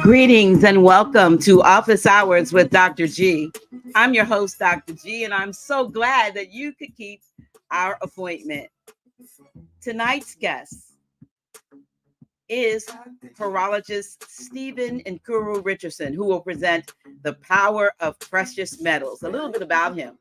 Greetings and welcome to Office Hours with Dr. G. I'm your host, Dr. G, and I'm so glad that you could keep our appointment. Tonight's guest is Horologist Steven Nkiru Richardson, who will present The Power of Precious Metals. A little bit about him.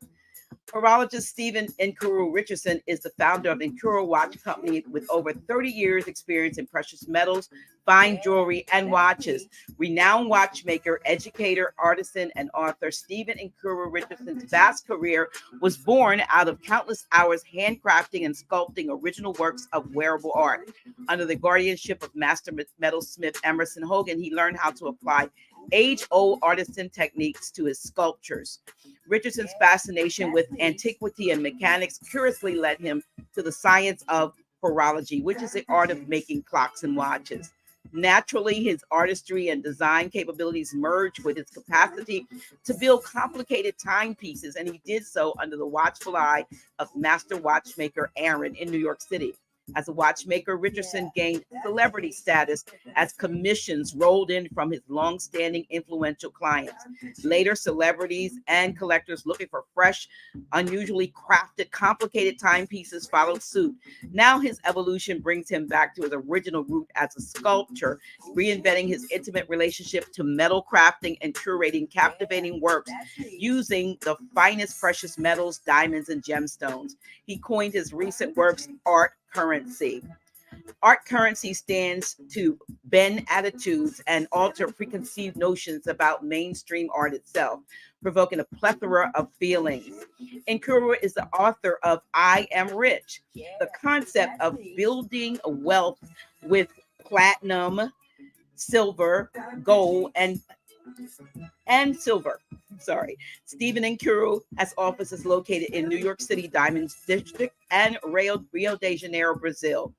Horologist Steven Nkiru Richardson is the founder of Nkiru Watch Company with over 30 years experience in precious metals, fine jewelry, and watches. Renowned watchmaker, educator, artisan, and author, Steven Nkiru Richardson's vast career was born out of countless hours handcrafting and sculpting original works of wearable art. Under the guardianship of master metalsmith Emerson Hogan, he learned how to apply age-old artisan techniques to his sculptures. Richardson's fascination with antiquity and mechanics curiously led him to the science of horology, which is the art of making clocks and watches. Naturally, his artistry and design capabilities merged with his capacity to build complicated timepieces, and he did so under the watchful eye of master watchmaker Ardent in New York City. As a watchmaker, Richardson gained celebrity status as commissions rolled in from his long-standing influential clients. Later, celebrities and collectors looking for fresh, unusually crafted, complicated timepieces followed suit. Now his evolution brings him back to his original root as a sculptor, reinventing his intimate relationship to metal crafting and curating captivating works using the finest precious metals, diamonds, and gemstones. He coined his recent works art currency. Art currency stands to bend attitudes and alter preconceived notions about mainstream art itself, provoking a plethora of feelings. Nkiru is the author of I Am Rich, the concept of building wealth with platinum, silver, gold, and silver. Sorry. Steven Nkiru has offices located in New York City, Diamonds District, and Rio de Janeiro, Brazil.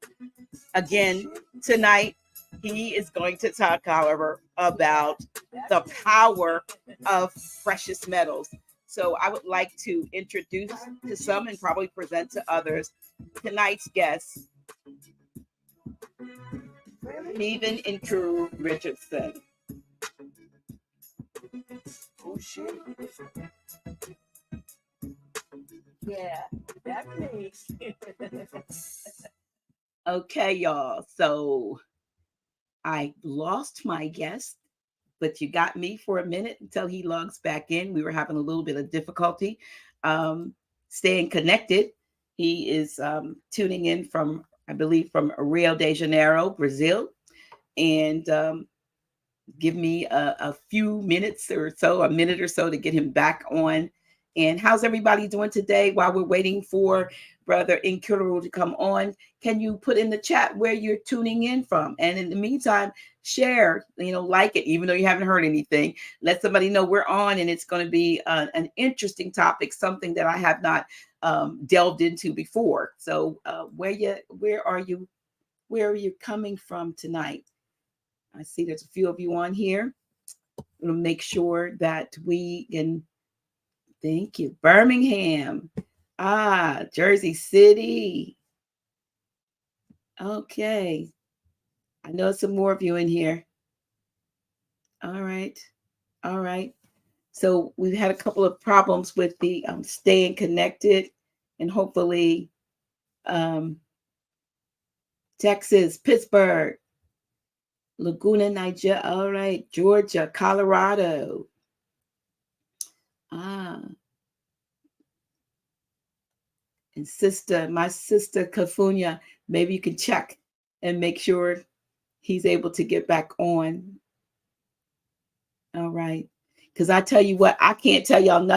Again, tonight, he is going to talk, however, about the power of precious metals. So I would like to introduce to some and probably present to others tonight's guest, Steven Nkiru Richardson. Oh shit. Yeah, that's me. Okay, y'all. So I lost my guest, but you got me for a minute until he logs back in. We were having a little bit of difficulty staying connected. He is tuning in from, I believe, from Rio de Janeiro, Brazil. And give me a few minutes or so, a minute or so to get him back on. And how's everybody doing today while we're waiting for Brother Nkiru to come on? Can you put in the chat where you're tuning in from? And in the meantime, share, like it, even though you haven't heard anything. Let somebody know we're on, and it's going to be an interesting topic, something that I have not delved into before. So where are you coming from tonight? I see there's a few of you on here. We'll make sure that we can. Thank you. Birmingham. Jersey City. Okay. I know some more of you in here. All right. So we've had a couple of problems with the staying connected, and hopefully Texas, Pittsburgh, Laguna, Nigeria. All right. Georgia, Colorado. And my sister Kafunya, maybe you can check and make sure he's able to get back on. All right. Because I tell you what, I can't tell y'all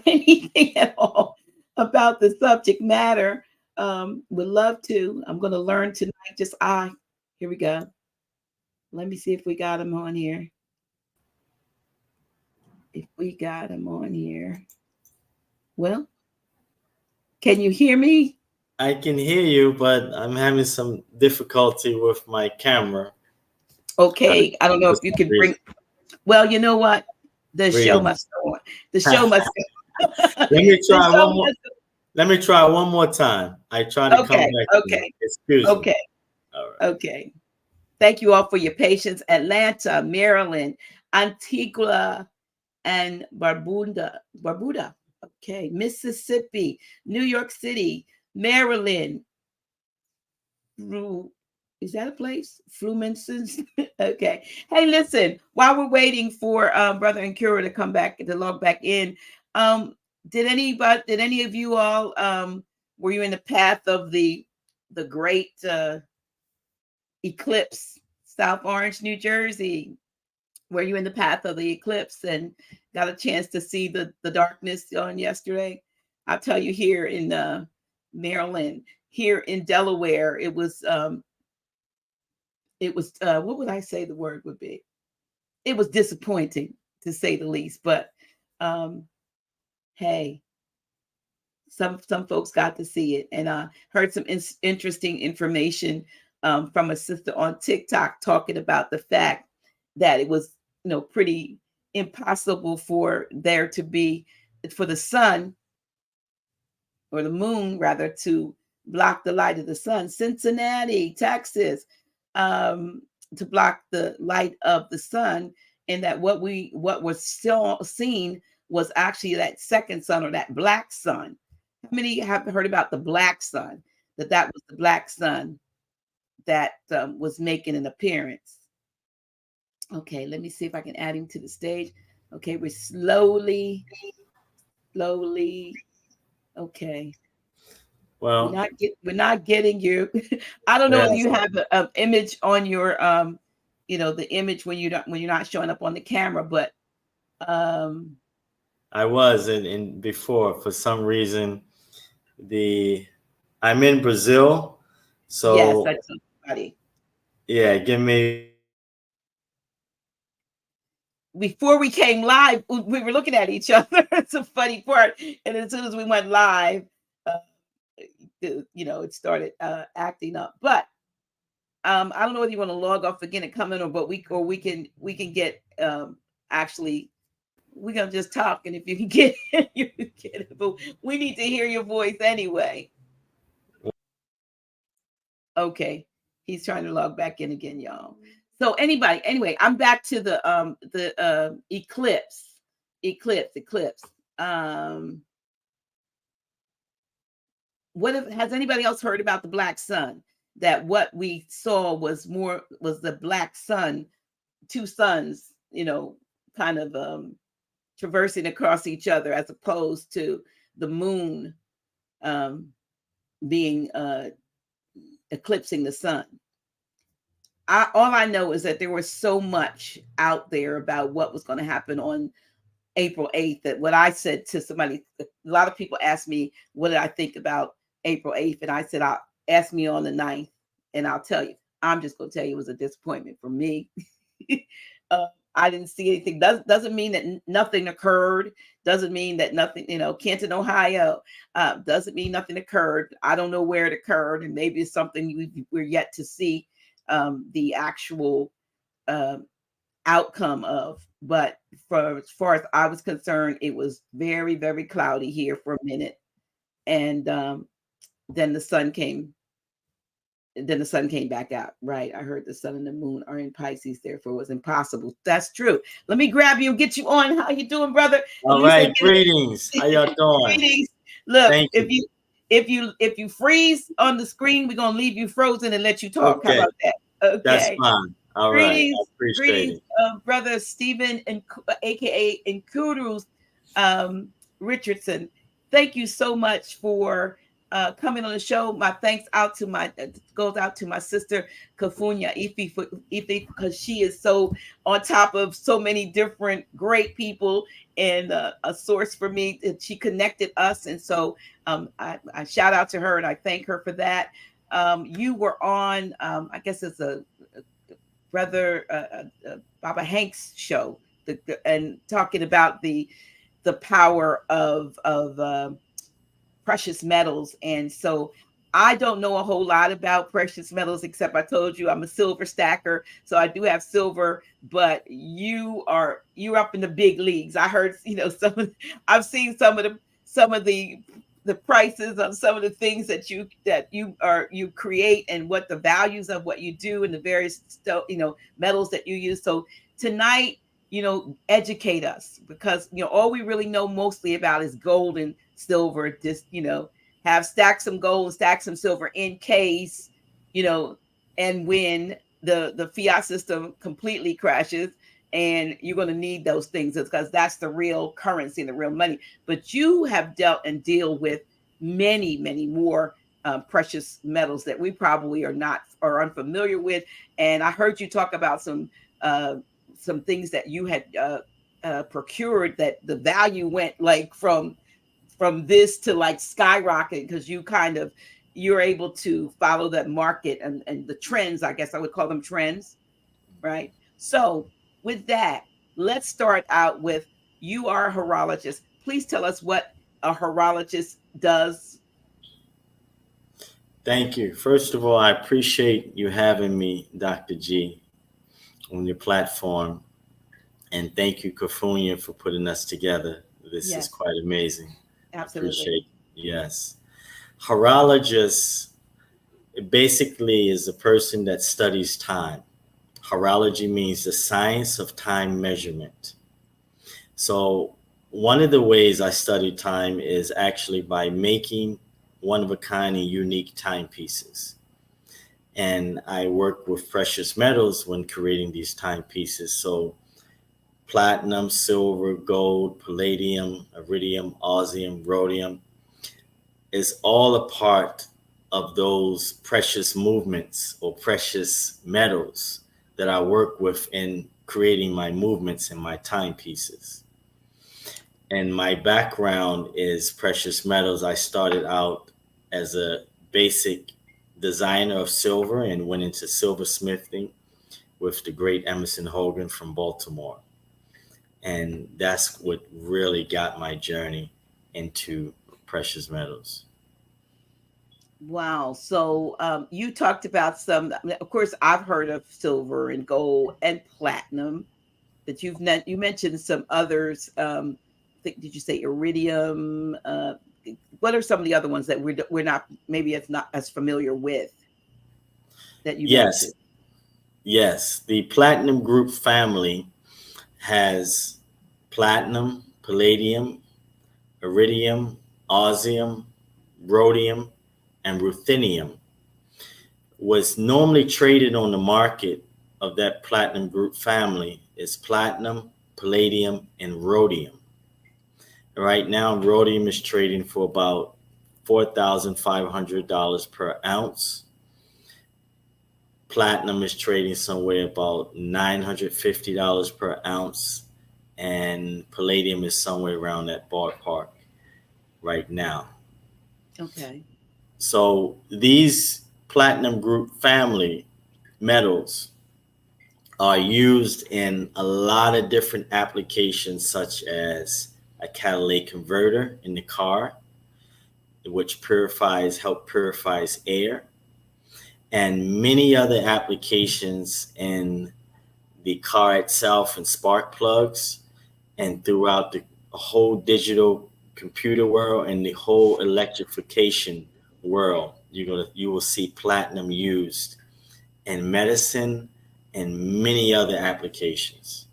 anything at all about the subject matter. Would love to. I'm going to learn tonight. Here we go. Let me see if we got him on here. Well, can you hear me? I can hear you, but I'm having some difficulty with my camera. Okay. I don't know if you can bring. Well, you know what? The show must go on. The show must go on. Let me try one more time. I try to come back. Okay. Excuse me. Okay. All right. Okay. Thank you all for your patience. Atlanta, Maryland, Antigua and Barbuda. Okay, Mississippi, New York City, Maryland. Is that a place? Fluminense. Okay. Hey, listen. While we're waiting for Brother Nkiru to come back to log back in, um, did any of you all were you in the path of the great eclipse, South Orange, New Jersey? Were you in the path of the eclipse and got a chance to see the darkness on yesterday? I'll tell you, here in Maryland, here in Delaware, it was what would I say the word would be? It was disappointing, to say the least. But hey, some folks got to see it, and I heard some interesting information from a sister on TikTok talking about the fact that it was, pretty impossible for there to be, for the sun, or the moon rather, to block the light of the sun. Cincinnati, Texas, to block the light of the sun, and that what was still seen was actually that second sun, or that black sun. How many have heard about the black sun? That was the black sun that was making an appearance. Okay, let me see if I can add him to the stage. Okay, we're slowly. Okay. Well, We're not getting you. I don't know if you have an image on your the image when you're not showing up on the camera, but I was in before, for some reason, I'm in Brazil, yes, so that's somebody. yeah, give me. Before we came live, we were looking at each other. It's a funny part, and as soon as we went live, it started acting up. But I don't know whether you want to log off again and come in, or we can get actually, we're gonna just talk, and if you can get it, you can get it. But we need to hear your voice anyway. Okay, he's trying to log back in again, y'all. So anyway, I'm back to the eclipse. Has anybody else heard about the black sun? That what we saw was the black sun, two suns, kind of traversing across each other, as opposed to the moon being eclipsing the sun. All I know is that there was so much out there about what was going to happen on April 8th, that what I said to somebody, a lot of people asked me, what did I think about April 8th? And I said, ask me on the 9th, and I'll tell you. I'm just going to tell you it was a disappointment for me. I didn't see anything. Doesn't mean that nothing occurred. Doesn't mean that nothing, Canton, Ohio, doesn't mean nothing occurred. I don't know where it occurred, and maybe it's something we're yet to see the actual outcome of. But as far as I was concerned, it was very, very cloudy here for a minute, and then the sun came. Then the sun came back out. Right. I heard the sun and the moon are in Pisces, therefore it was impossible. That's true. Let me grab you and get you on. How you doing, brother? All right, greetings. How y'all doing? Greetings. Look, Thank if you freeze on the screen, we're gonna leave you frozen and let you talk. Okay. How about that? Okay. That's fine. All right. I appreciate greetings, it. Brother Steven, aka Nkiru Richardson. Thank you so much for coming on the show. My thanks goes out to my sister Kafunya Ife, because she is so on top of so many different great people, and a source for me. She connected us, and so I shout out to her, and I thank her for that. You were on, I guess it's a Brother Baba Hank's show, and talking about the power of precious metals. And so I don't know a whole lot about precious metals, except I told you I'm a silver stacker, so I do have silver. But you're up in the big leagues. I heard, I've seen some of the the prices of some of the things that you create, and what the values of what you do, and the various metals that you use. So tonight, educate us, because all we really know mostly about is gold and silver. Just have stack some gold and stack some silver in case, and when the fiat system completely crashes, and you're going to need those things, because that's the real currency and the real money. But you have dealt and deal with many, many more precious metals that we probably are unfamiliar with. And I heard you talk about some things that you had procured, that the value went like from this to like skyrocket, because you're able to follow that market and the trends. I guess I would call them trends, right? So with that, let's start out with, you are a horologist. Please tell us what a horologist does. Thank you. First of all, I appreciate you having me, Dr. G, on your platform. And thank you, Kafunya, for putting us together. This is quite amazing. Absolutely. I appreciate it. Yes. Horologist basically is a person that studies time. Horology means the science of time measurement. So one of the ways I study time is actually by making one-of-a-kind and unique timepieces. And I work with precious metals when creating these timepieces. So platinum, silver, gold, palladium, iridium, osmium, rhodium is all a part of those precious movements or precious metals that I work with in creating my movements and my timepieces. And my background is precious metals. I started out as a basic designer of silver and went into silversmithing with the great Emerson Hogan from Baltimore. And that's what really got my journey into precious metals. Wow. So you talked about some, of course, I've heard of silver and gold and platinum, but you mentioned some others. Did you say iridium? What are some of the other ones that we're not, maybe it's not as familiar with, that you mentioned? Yes. The platinum group family has platinum, palladium, iridium, osmium, rhodium, and ruthenium. What's normally traded on the market of that platinum group family is platinum, palladium, and rhodium. Right now, rhodium is trading for about $4,500 per ounce. Platinum is trading somewhere about $950 per ounce, and palladium is somewhere around that ballpark right now. Okay. So these platinum group family metals are used in a lot of different applications, such as a catalytic converter in the car, which help purifies air, and many other applications in the car itself and spark plugs, and throughout the whole digital computer world and the whole electrification world. You will see platinum used in medicine and many other applications.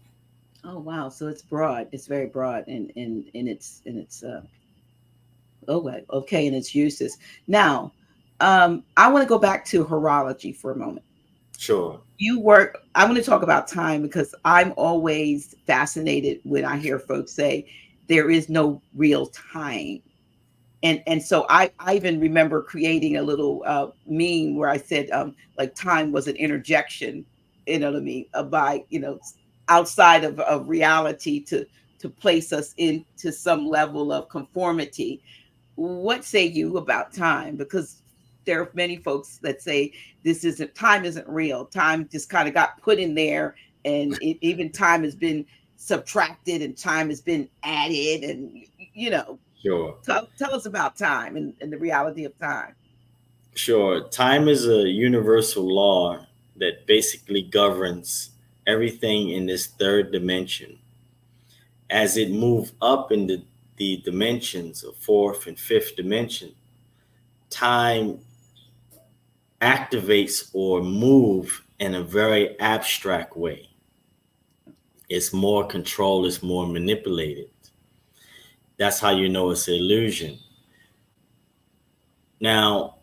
Oh wow! So it's broad. It's very broad in its okay, in its uses. Now, I want to go back to horology for a moment. Sure. I want to talk about time, because I'm always fascinated when I hear folks say there is no real time. And so I even remember creating a little meme where I said like time was an interjection, you know what I mean, by outside of reality to place us into some level of conformity. What say you about time? Because there are many folks that say time isn't real. Time just kind of got put in there, and even time has been subtracted and time has been added, and Sure. tell us about time and the reality of time. Sure. Time is a universal law that basically governs everything in this third dimension. As it moves up in the dimensions of fourth and fifth dimension, time activates or move in a very abstract way. It's more controlled, it's more manipulated. That's how you know it's an illusion. Now,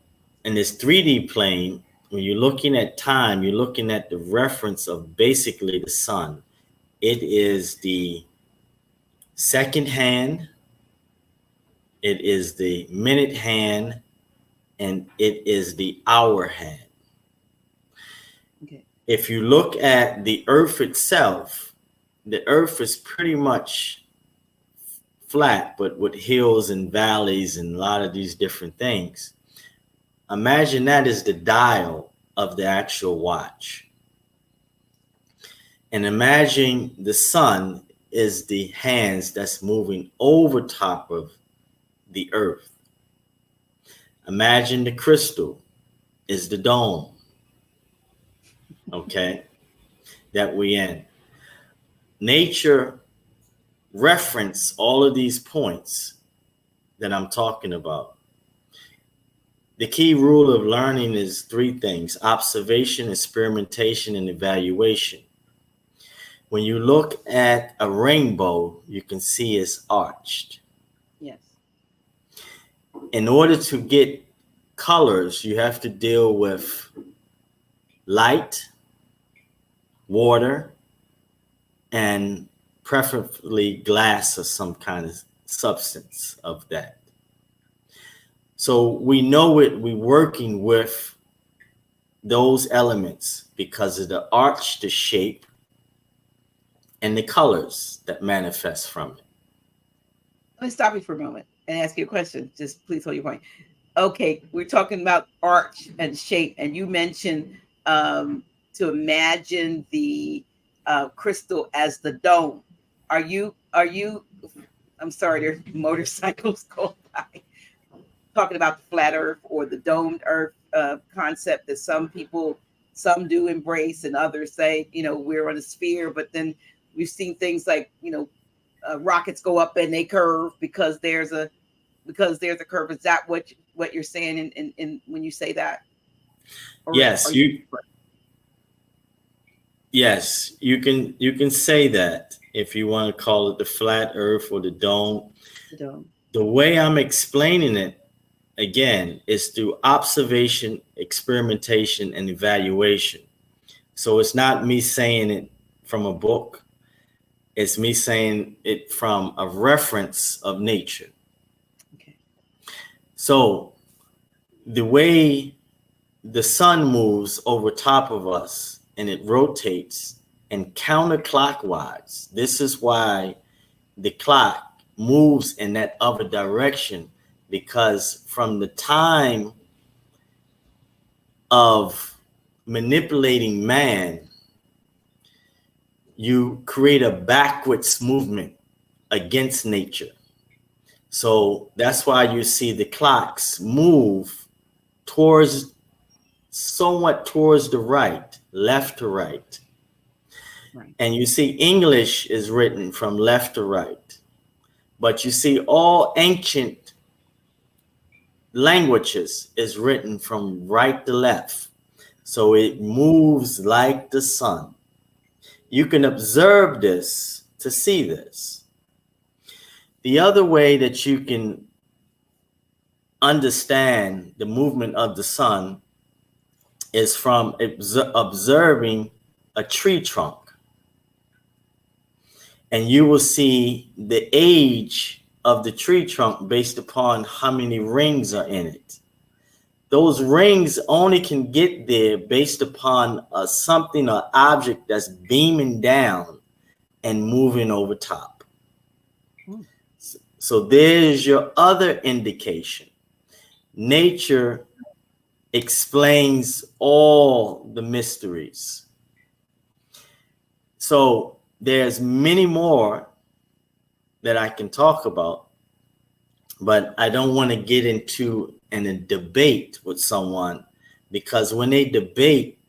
in this 3D plane, when you're looking at time, you're looking at the reference of basically the sun. It is the second hand, it is the minute hand, and it is the hour hand. Okay. If you look at the earth itself, the earth is pretty much flat, but with hills and valleys and a lot of these different things. Imagine that is the dial of the actual watch. And imagine the sun is the hands that's moving over top of the earth. Imagine the crystal is the dome, okay, that we in. Nature reference all of these points that I'm talking about. The key rule of learning is three things: observation, experimentation, and evaluation. When you look at a rainbow, you can see it's arched. Yes. In order to get colors, you have to deal with light, water, and preferably glass or some kind of substance of that. So we know it, we're working with those elements because of the arch, the shape, and the colors that manifest from it. Let me stop you for a moment and ask you a question. Just please hold your point. Okay, we're talking about arch and shape, and you mentioned to imagine the crystal as the dome. Are you? I'm sorry, there's motorcycles going by. Talking about the flat Earth or the domed Earth concept that some do embrace, and others say, we're on a sphere. But then we've seen things like, rockets go up and they curve because there's a curve. Is that what you're saying in when you say that? Or yes, yes, you can say that if you want to call it the flat Earth or the dome. The dome. The way I'm explaining it, again, is through observation, experimentation, and evaluation. So it's not me saying it from a book. It's me saying it from a reference of nature. Okay. So the way the sun moves over top of us and it rotates and counterclockwise, this is why the clock moves in that other direction, because from the time of manipulating man, you create a backwards movement against nature. So that's why you see the clocks move somewhat towards the right, left to right. Right. And you see English is written from left to right. But you see all ancient languages is written from right to left. So it moves like the sun. You can observe this to see this. The other way that you can understand the movement of the sun is from observing a tree trunk. And you will see the age of the tree trunk based upon how many rings are in it. Those rings only can get there based upon something or object that's beaming down and moving over top. So there's your other indication. Nature explains all the mysteries. So there's many more that I can talk about, but I don't want to get into a debate with someone, because when they debate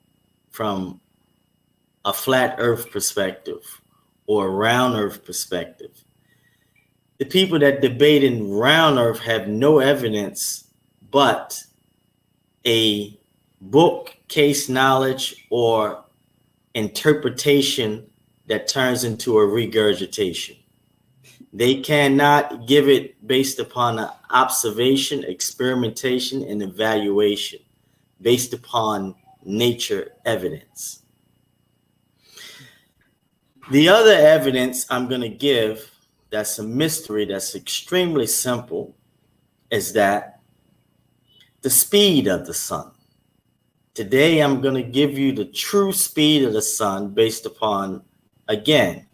from a flat earth perspective or a round earth perspective, the people that debate in round earth have no evidence but a book, case knowledge, or interpretation that turns into a regurgitation. They cannot give it based upon an observation, experimentation, and evaluation based upon nature evidence. The other evidence I'm going to give that's a mystery, that's extremely simple, is that the speed of the sun. Today, I'm going to give you the true speed of the sun based upon, again,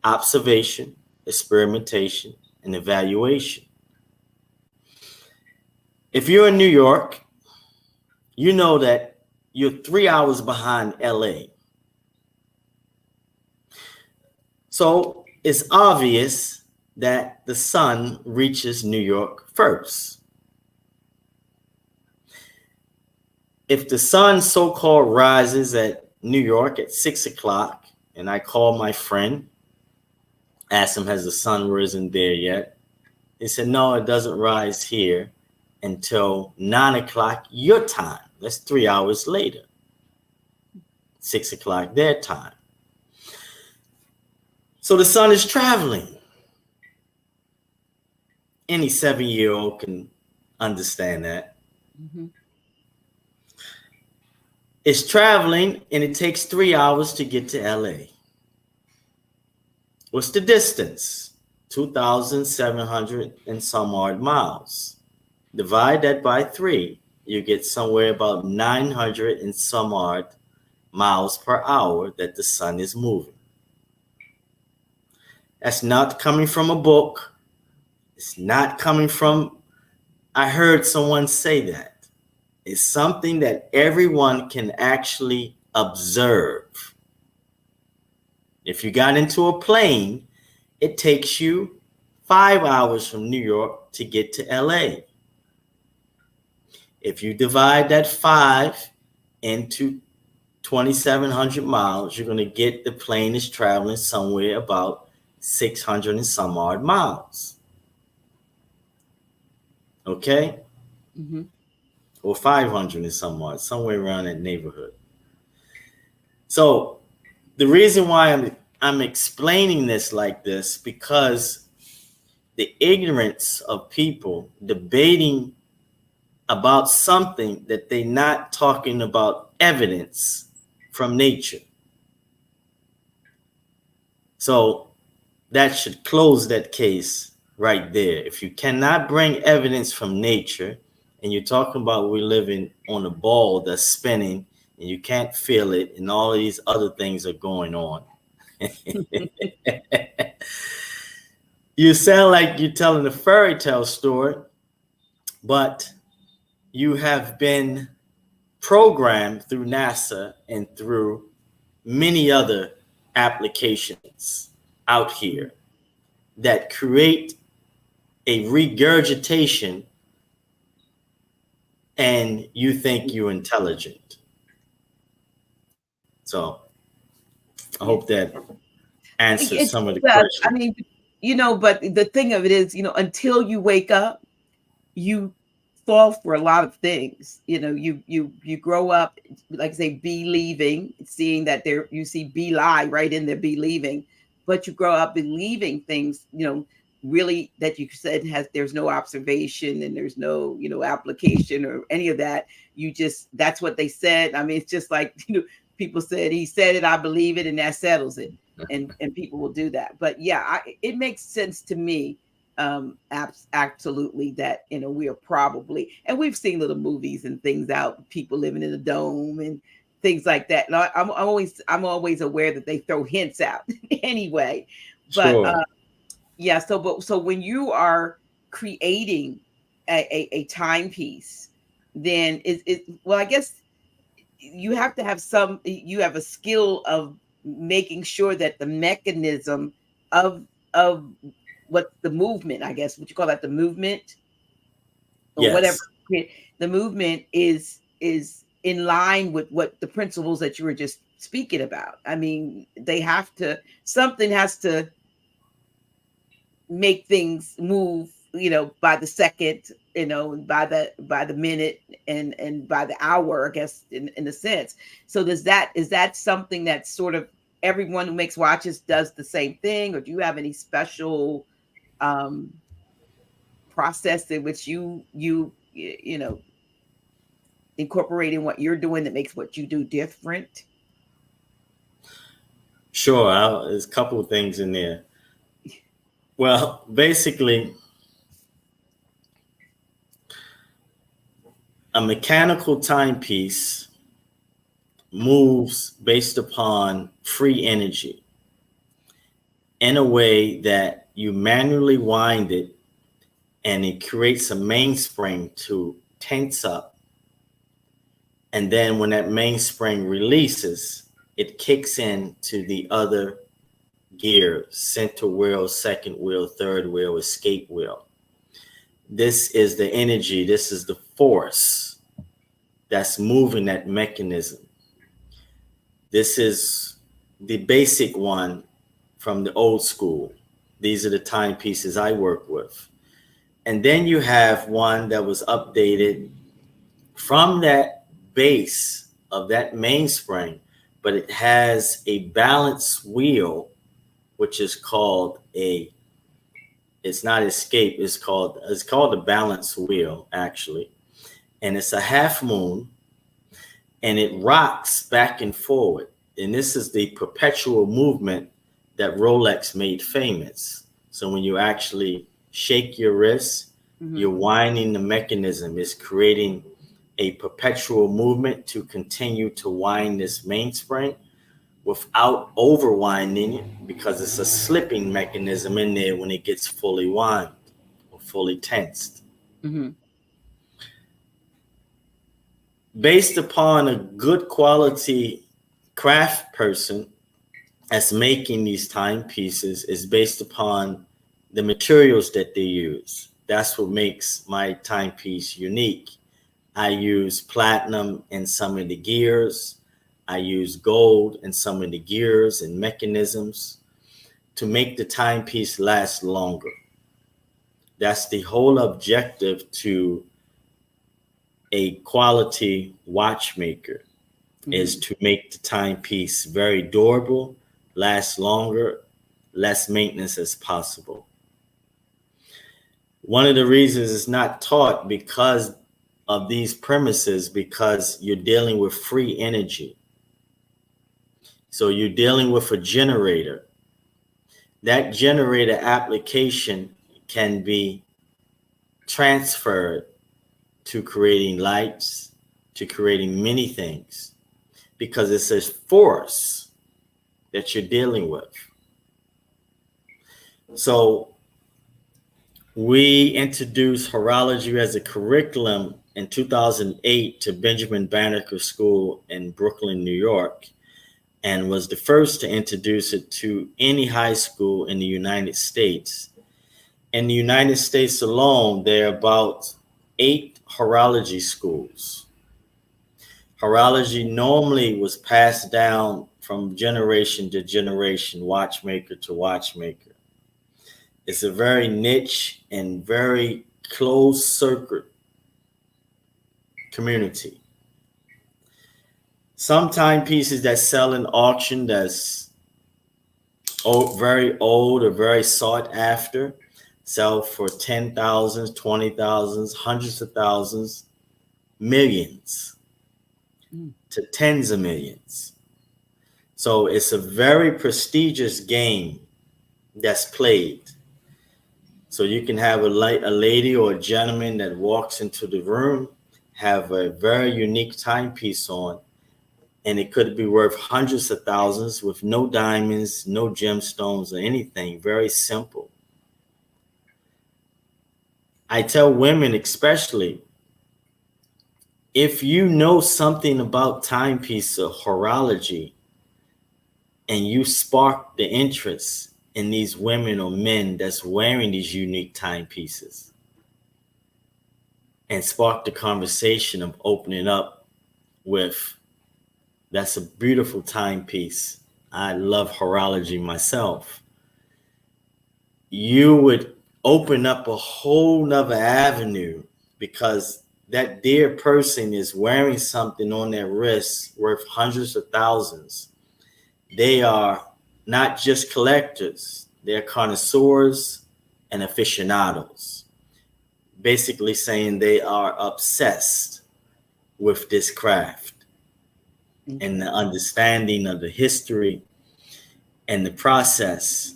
observation, experimentation, and evaluation. If you're in New York, you know that you're 3 hours behind LA. So it's obvious that the sun reaches New York first. If the sun so-called rises at New York at 6 o'clock, and I call my friend, asked him, has the sun risen there yet? He said, no, it doesn't rise here until 9 o'clock your time. That's 3 hours later. 6 o'clock their time. So the sun is traveling. Any 7-year-old can understand that. Mm-hmm. It's traveling, and it takes 3 hours to get to LA. What's the distance? 2,700 and some odd miles. Divide that by 3, you get somewhere about 900 and some odd miles per hour that the sun is moving. That's not coming from a book. It's not coming from, I heard someone say that. It's something that everyone can actually observe. If you got into a plane, it takes you 5 hours from New York to get to LA. If you divide that 5 into 2,700 miles, you're going to get the plane is traveling somewhere about 600 and some odd miles. Okay? Mm-hmm. Or 500 and some odd, somewhere around that neighborhood. So the reason why I'm explaining this like this, because the ignorance of people debating about something that they're not talking about evidence from nature. So that should close that case right there. If you cannot bring evidence from nature, and you're talking about we're living on a ball that's spinning and you can't feel it, and all of these other things are going on. You sound like you're telling a fairy tale story, but you have been programmed through NASA and through many other applications out here that create a regurgitation, and you think you're intelligent. So I hope that answers some of the questions. I mean, but the thing of it is, until you wake up, you fall for a lot of things. You grow up, like say, believing, seeing that you see be lie right in there, believing, but you grow up believing things, really, that you said there's no observation and there's no, application or any of that. That's what they said. I mean, it's just like, people said, he said it, I believe it, and that settles it. And people will do that. But yeah, it makes sense to me. Absolutely, that we are probably, and we've seen little movies and things out, people living in a dome and things like that. And I'm always aware that they throw hints out anyway. But Sure. yeah, so when you are creating a timepiece, then well, I guess you have to have you have a skill of making sure that the mechanism of what the movement, I guess, what you call that, the movement or Yes. whatever, the movement is in line with what the principles that you were just speaking about. I mean, something has to make things move, by the second, by the minute, and by the hour, I guess, in a sense. So is that something that sort of everyone who makes watches does the same thing, or do you have any special um process in which you incorporating what you're doing that makes what you do different? Sure, there's a couple of things in there. Well, basically, a mechanical timepiece moves based upon free energy in a way that you manually wind it, and it creates a mainspring to tense up. And then when that mainspring releases, it kicks in to the other gear: center wheel, second wheel, third wheel, escape wheel. This is the energy, this is the force that's moving that mechanism. This is the basic one from the old school. These are the timepieces I work with. And then you have one that was updated from that base of that mainspring, but it has a balance wheel, which is called it's not escape, it's called a balance wheel, actually. And it's a half moon, and it rocks back and forward. And this is the perpetual movement that Rolex made famous. So when you actually shake your wrist, you're winding the mechanism. It's creating a perpetual movement to continue to wind this mainspring without overwinding it, because it's a slipping mechanism in there when it gets fully wound or fully tensed. Mm-hmm. Based upon a good quality craft person that's making these timepieces, is based upon the materials that they use. That's what makes my timepiece unique. I use platinum in some of the gears. I use gold in some of the gears and mechanisms to make the timepiece last longer. That's the whole objective to a quality watchmaker, is to make the timepiece very durable, last longer, less maintenance as possible. One of the reasons it's not taught because of these premises, because you're dealing with free energy. So you're dealing with a generator. That generator application can be transferred to creating lights, to creating many things, because it's a force that you're dealing with. So we introduced horology as a curriculum in 2008 to Benjamin Banneker School in Brooklyn, New York, and was the first to introduce it to any high school in the United States. In the United States alone, there are about 8 horology schools. Horology normally was passed down from generation to generation, watchmaker to watchmaker. It's a very niche and very closed circuit community. Some timepieces that sell in auction that's very old or very sought after sell for 10,000, 20,000, hundreds of thousands, millions to tens of millions. So it's a very prestigious game that's played. So you can have a lady or a gentleman that walks into the room, have a very unique timepiece on, and it could be worth hundreds of thousands with no diamonds, no gemstones or anything, very simple. I tell women especially, if you know something about timepiece or horology and you spark the interest in these women or men that's wearing these unique timepieces, and spark the conversation of opening up with, that's a beautiful timepiece. I love horology myself. you would open up a whole nother avenue, because that dear person is wearing something on their wrist worth hundreds of thousands. They are not just collectors, they're connoisseurs and aficionados, basically saying they are obsessed with this craft and the understanding of the history and the process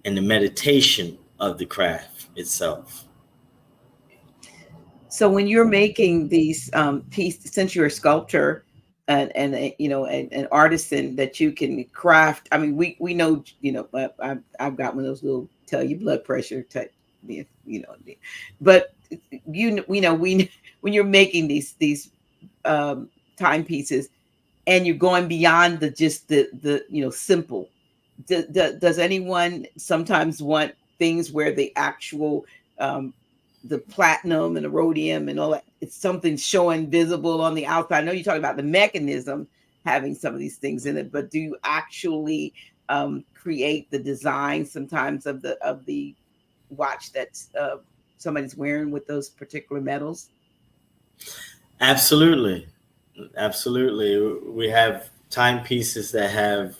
and the meditation of the craft itself. So when you're making these pieces, since you're a sculptor and an artisan that you can craft, I mean, we know, I've got one of those little tell you blood pressure type, but we when you're making these timepieces and you're going beyond the simple. Does anyone sometimes want things where the actual the platinum and the rhodium and all that, it's something showing visible on the outside? I know you talk about the mechanism having some of these things in it, but do you actually create the design sometimes of the watch that's somebody's wearing with those particular metals? Absolutely. We have timepieces that have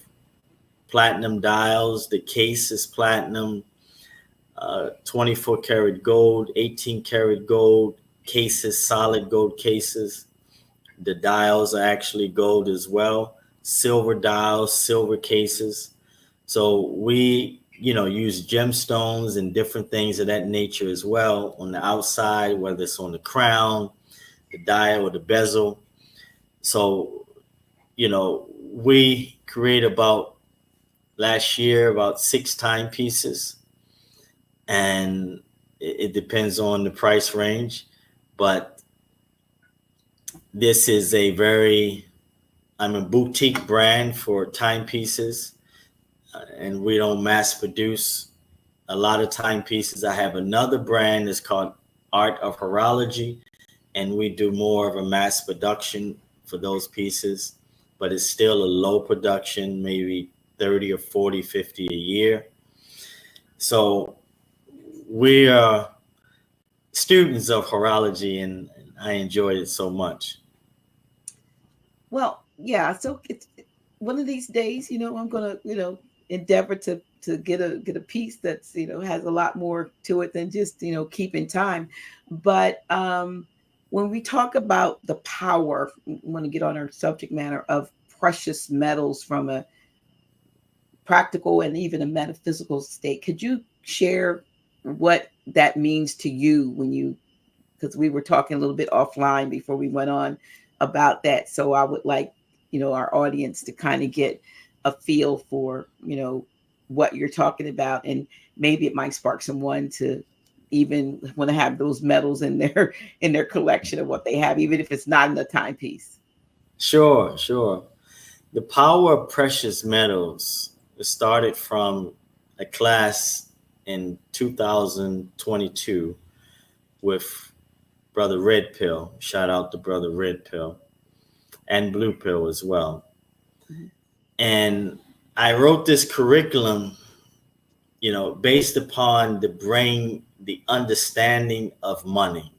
platinum dials. The case is platinum, 24 karat gold, 18 karat gold cases, solid gold cases. The dials are actually gold as well. Silver dials, silver cases. So we, use gemstones and different things of that nature as well on the outside, whether it's on the crown, the dial, or the bezel. So, we create last year about 6 timepieces, and it depends on the price range. But this is I'm a boutique brand for timepieces, and we don't mass produce a lot of timepieces. I have another brand that's called Art of Horology, and we do more of a mass production for those pieces, but it's still a low production, maybe 30 or 40, 50 a year. So we are students of horology, and I enjoyed it so much. Well, yeah. So it's one of these days, I'm gonna, endeavor to get a piece that's, has a lot more to it than just, keeping time. But when we talk about the power, we want to get on our subject matter of precious metals from a practical and even a metaphysical state. Could you share what that means to you because we were talking a little bit offline before we went on about that. So I would like, our audience to kind of get a feel for, what you're talking about. And maybe it might spark someone to even want to have those metals in their collection of what they have, even if it's not in the timepiece. Sure. The power of precious metals started from a class in 2022 with Brother Red Pill. Shout out to Brother Red Pill and Blue Pill as well. Mm-hmm. And I wrote this curriculum, based upon the understanding of money.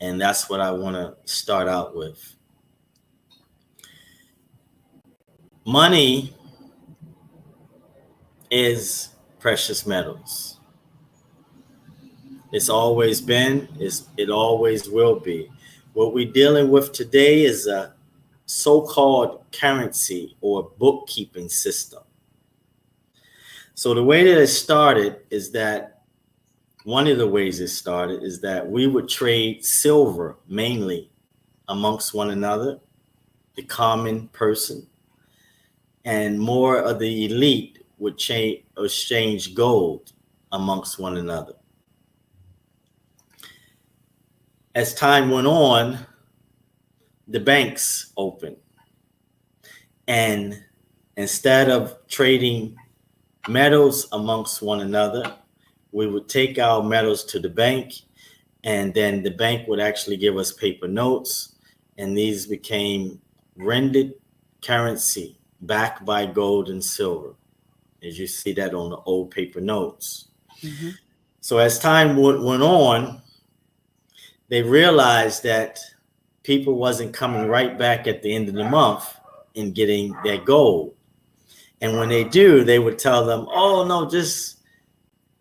And that's what I want to start out with. Money is precious metals. It's always been, it always will be. What we're dealing with today is a so-called currency or bookkeeping system. So the way that it started is that one of the ways it started is that we would trade silver mainly amongst one another, the common person, and more of the elite would exchange gold amongst one another. As time went on, the banks opened. And instead of trading metals amongst one another, we would take our metals to the bank, and then the bank would actually give us paper notes, and these became rendered currency backed by gold and silver, as you see that on the old paper notes. Mm-hmm. So as time went on, they realized that people wasn't coming right back at the end of the month and getting their gold. And when they do, they would tell them, oh, no, just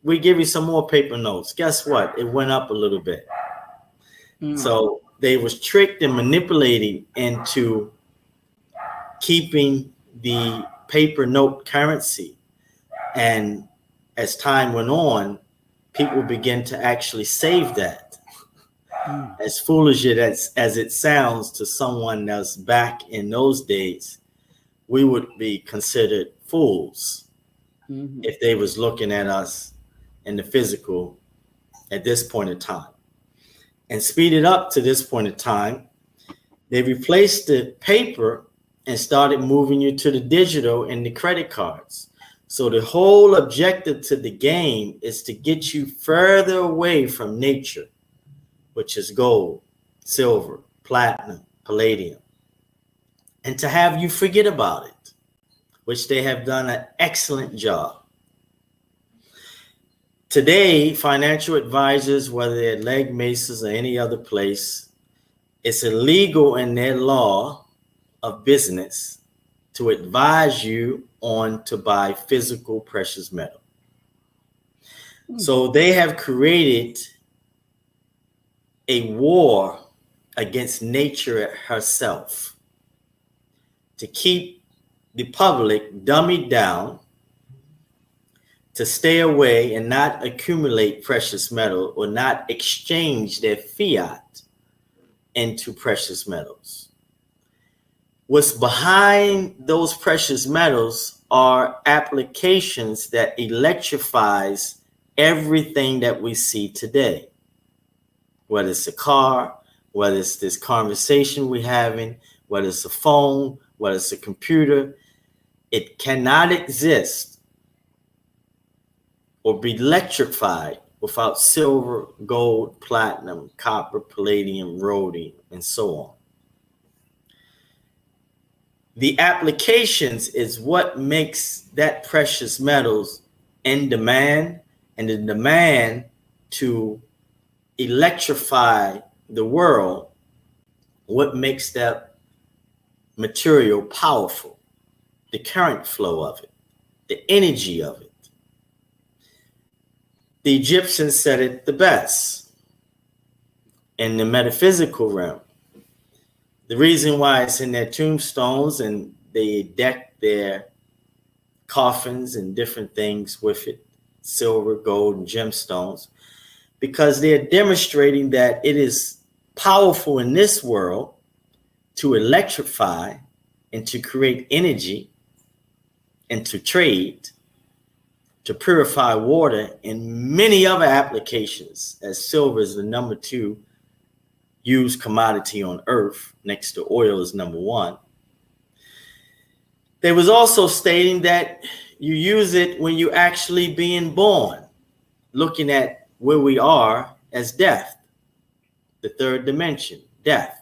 we give you some more paper notes. Guess what? It went up a little bit. Mm. So they was tricked and manipulated into keeping the paper note currency. And as time went on, people began to actually save that. Mm. As foolish as it sounds to someone that's back in those days, we would be considered fools Mm-hmm. if they was looking at us in the physical at this point in time. And speed it up to this point in time, they replaced the paper and started moving you to the digital and the credit cards. So the whole objective to the game is to get you further away from nature, which is gold, silver, platinum, palladium, and to have you forget about it, which they have done an excellent job. Today, financial advisors, whether they're leg masons or any other place, it's illegal in their law of business to advise you on to buy physical precious metal. So they have created a war against nature herself to keep the public dummied down, to stay away and not accumulate precious metal or not exchange their fiat into precious metals. What's behind those precious metals are applications that electrifies everything that we see today. Whether it's a car, whether it's this conversation we're having, whether it's a phone, whether it's a computer, it cannot exist or be electrified without silver, gold, platinum, copper, palladium, rhodium, and so on. The applications is what makes that precious metals in demand, and the demand to electrify the world, what makes that material powerful, the current flow of it, the energy of it. The Egyptians said it the best in the metaphysical realm. The reason why it's in their tombstones and they deck their coffins and different things with it, silver, gold, and gemstones, because they're demonstrating that it is powerful in this world to electrify and to create energy and to trade, to purify water, and many other applications, as silver is the number 2 used commodity on earth, next to oil is number 1. They was also stating that you use it when you actually being born, looking at where we are as death, the third dimension, death.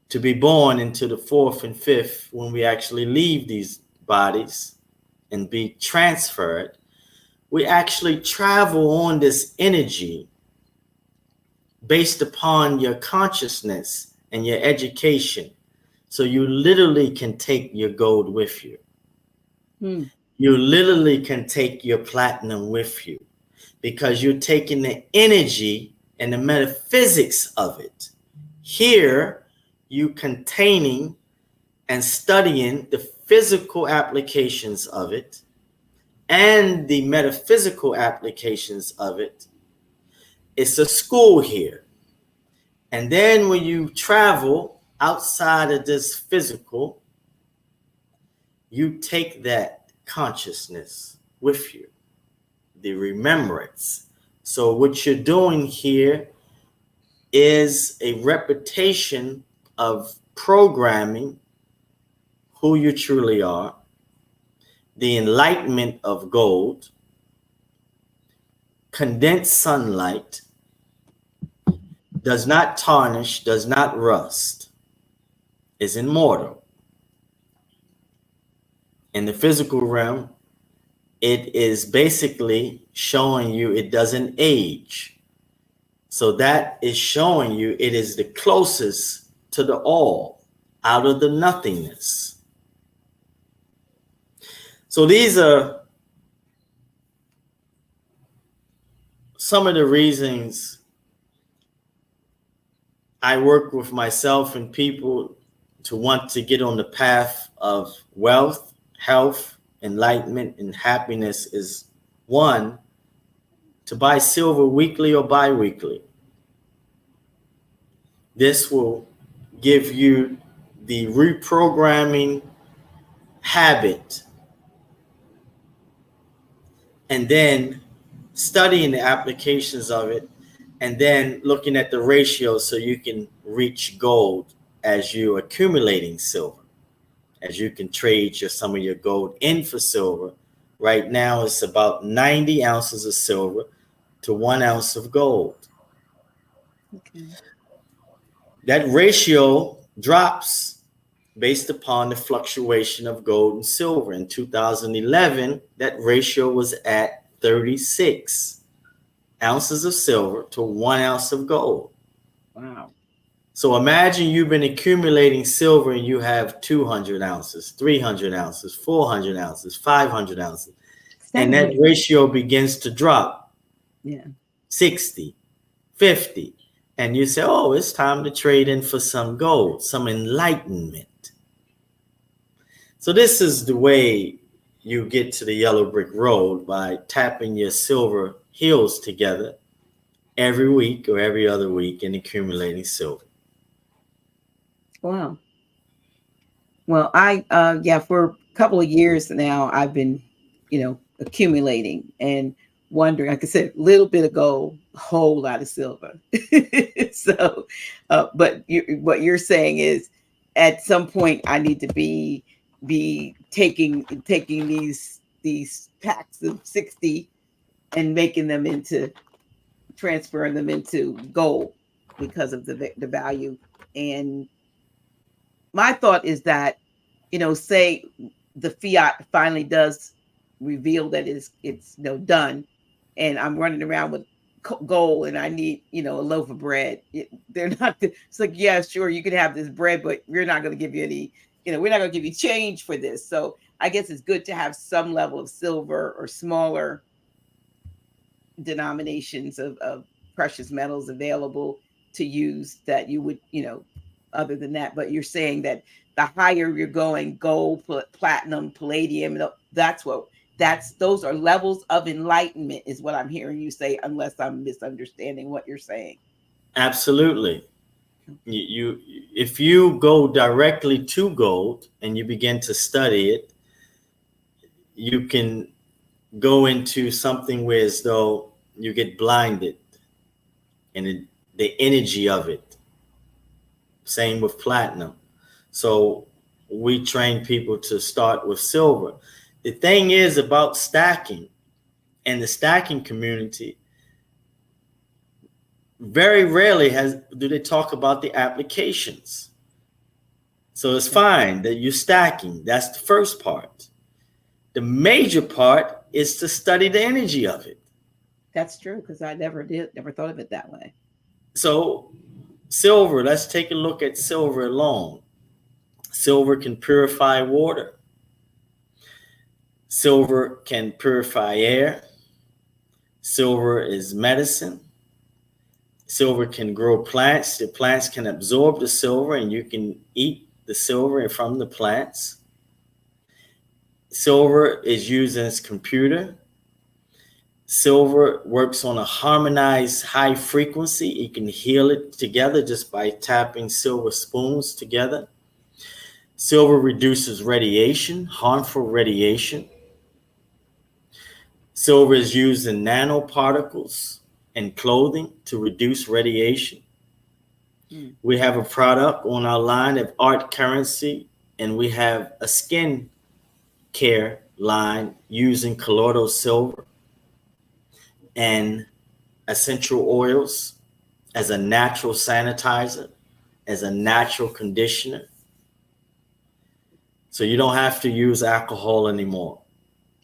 To be born into the fourth and fifth, when we actually leave these bodies and be transferred, we actually travel on this energy based upon your consciousness and your education. So you literally can take your gold with you. You literally can take your platinum with you, because you're taking the energy and the metaphysics of it. Here, you containing and studying the physical applications of it and the metaphysical applications of it. It's a school here. And then when you travel outside of this physical, you take that consciousness with you, the remembrance. So what you're doing here is a repetition of programming who you truly are, the enlightenment of gold, condensed sunlight, does not tarnish, does not rust, is immortal. In the physical realm, it is basically showing you it doesn't age. So that is showing you it is the closest to the all, out of the nothingness. So these are some of the reasons I work with myself and people to want to get on the path of wealth, health, enlightenment, and happiness is, one, to buy silver weekly or bi-weekly. This will give you the reprogramming habit, and then studying the applications of it, and then looking at the ratio so you can reach gold as you're accumulating silver, as you can trade some of your gold in for silver. Right now it's about 90 ounces of silver to 1 ounce of gold. Okay. That ratio drops based upon the fluctuation of gold and silver. In 2011, that ratio was at 36 ounces of silver to 1 ounce of gold. Wow. So imagine you've been accumulating silver and you have 200 ounces, 300 ounces, 400 ounces, 500 ounces. And that ratio begins to drop. Yeah. 60, 50. And you say, oh, it's time to trade in for some gold, some enlightenment. So this is the way you get to the yellow brick road, by tapping your silver heels together every week or every other week and accumulating silver. Wow. Well, for a couple of years now, I've been, accumulating and wondering, like I said, a little bit of gold, a whole lot of silver. So, but what you're saying is, at some point, I need to be taking these packs of 60 and transferring them into gold because of the value. And my thought is that, say the fiat finally does reveal that it's done, and I'm running around with gold and I need, a loaf of bread. It's like, yeah, sure, you can have this bread, but we're not going to give you any, we're not going to give you change for this. So I guess it's good to have some level of silver or smaller denominations of precious metals available to use that you would, other than that. But you're saying that the higher you're going, gold, platinum, palladium, those are levels of enlightenment, is what I'm hearing you say, unless I'm misunderstanding what you're saying. Absolutely. If you go directly to gold and you begin to study it, you can go into something where as though you get blinded in the energy of it. Same with platinum. So we train people to start with silver. The thing is about stacking, and the stacking community, very rarely do they talk about the applications. So it's fine that you're stacking. That's the first part. The major part is to study the energy of it. That's true, because I never thought of it that way. So silver, let's take a look at silver alone. Silver can purify water. Silver can purify air. Silver is medicine. Silver can grow plants. The plants can absorb the silver and you can eat the silver from the plants. Silver is used as a computer. Silver works on a harmonized high frequency. You can heal it together just by tapping silver spoons together. Silver reduces radiation, harmful radiation. Silver is used in nanoparticles in clothing to reduce radiation. We have a product on our line of art currency, and we have a skin care line using colloidal silver and essential oils as a natural sanitizer, as a natural conditioner. So you don't have to use alcohol anymore.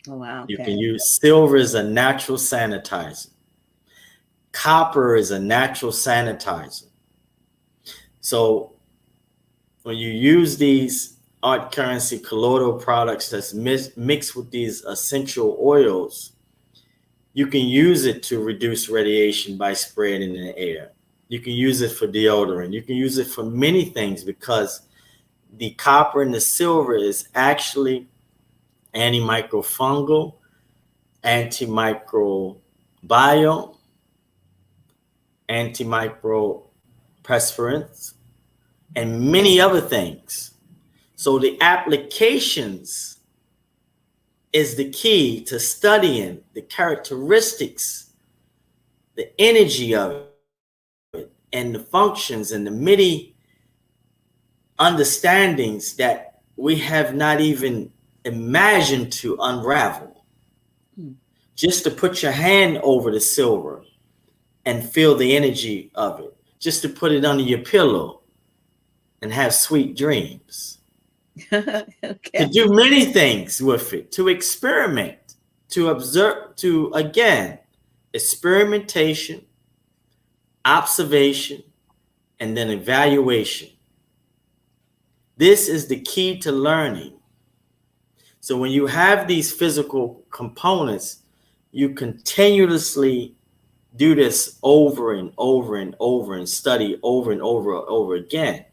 Oh, wow. You Okay. can use silver as a natural sanitizer. Copper is a natural sanitizer. So when you use these art currency colloidal products that's mixed with these essential oils, you can use it to reduce radiation by spraying it in the air. You can use it for deodorant. You can use it for many things because the copper and the silver is actually antimicrofungal, antimicrobial, antimicroperspirant, and many other things. So the applications is the key to studying the characteristics, the energy of it, and the functions and the many understandings that we have not even imagined to unravel. Just to put your hand over the silver and feel the energy of it, just to put it under your pillow and have sweet dreams. Okay. To do many things with it, to experiment, to observe, to again, experimentation, observation, and then evaluation. This is the key to learning. So when you have these physical components, you continuously do this over and over and over and study over and over again.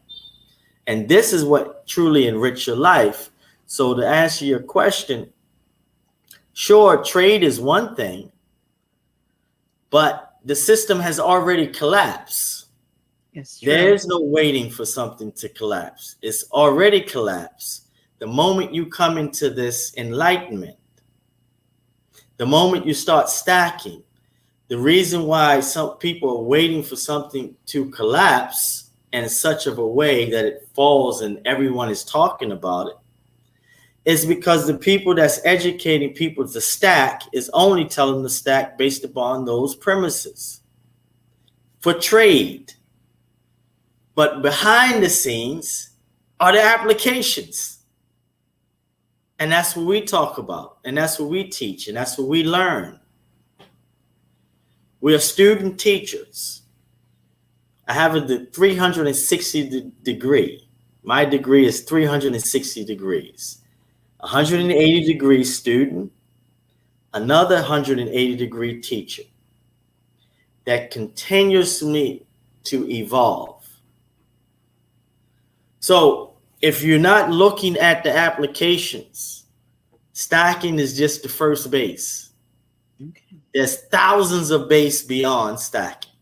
And this is what truly enrich your life. So to answer your question, sure, trade is one thing, but the system has already collapsed. It's true. There's no waiting for something to collapse. It's already collapsed. The moment you come into this enlightenment, the moment you start stacking, the reason why some people are waiting for something to collapse in such of a way that it falls and everyone is talking about it is because the people that's educating people to stack is only telling them to stack based upon those premises for trade. But behind the scenes are the applications. And that's what we talk about. And that's what we teach. And that's what we learn. We are student teachers. I have a 360 degree. My degree is 360 degrees. 180 degree student, another 180 degree teacher that continuously to evolve. So if you're not looking at the applications, stacking is just the first base. Okay. There's thousands of base beyond stacking.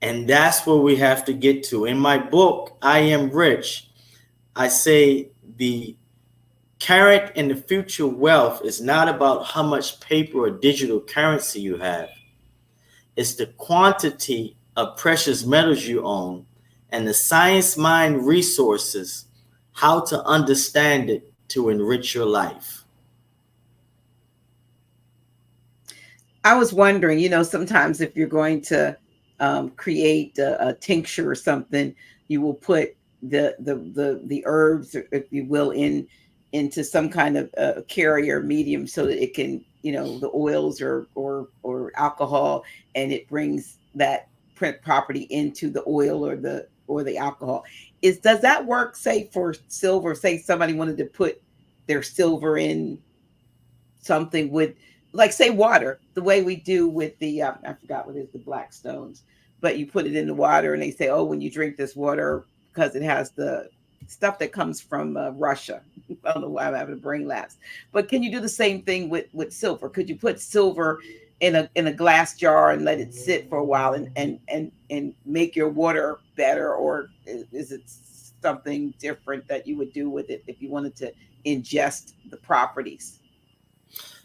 And that's where we have to get to. In my book, I Am Rich, I say the current and the future wealth is not about how much paper or digital currency you have. It's the quantity of precious metals you own and the science mind resources, how to understand it to enrich your life. I was wondering, sometimes if you're going to create a tincture or something, you will put the herbs, if you will, into some kind of carrier medium so that it can, the oils or alcohol, and it brings that print property into the oil or the alcohol. Does that work, say, for silver? Say somebody wanted to put their silver in something with, like, say, water, the way we do with the I forgot what it is, the black stones, but you put it in the water and they say, oh, when you drink this water, because it has the stuff that comes from Russia. I don't know why I'm having a brain lapse, but can you do the same thing with silver? Could you put silver in a glass jar and let it sit for a while and make your water better, or is it something different that you would do with it if you wanted to ingest the properties?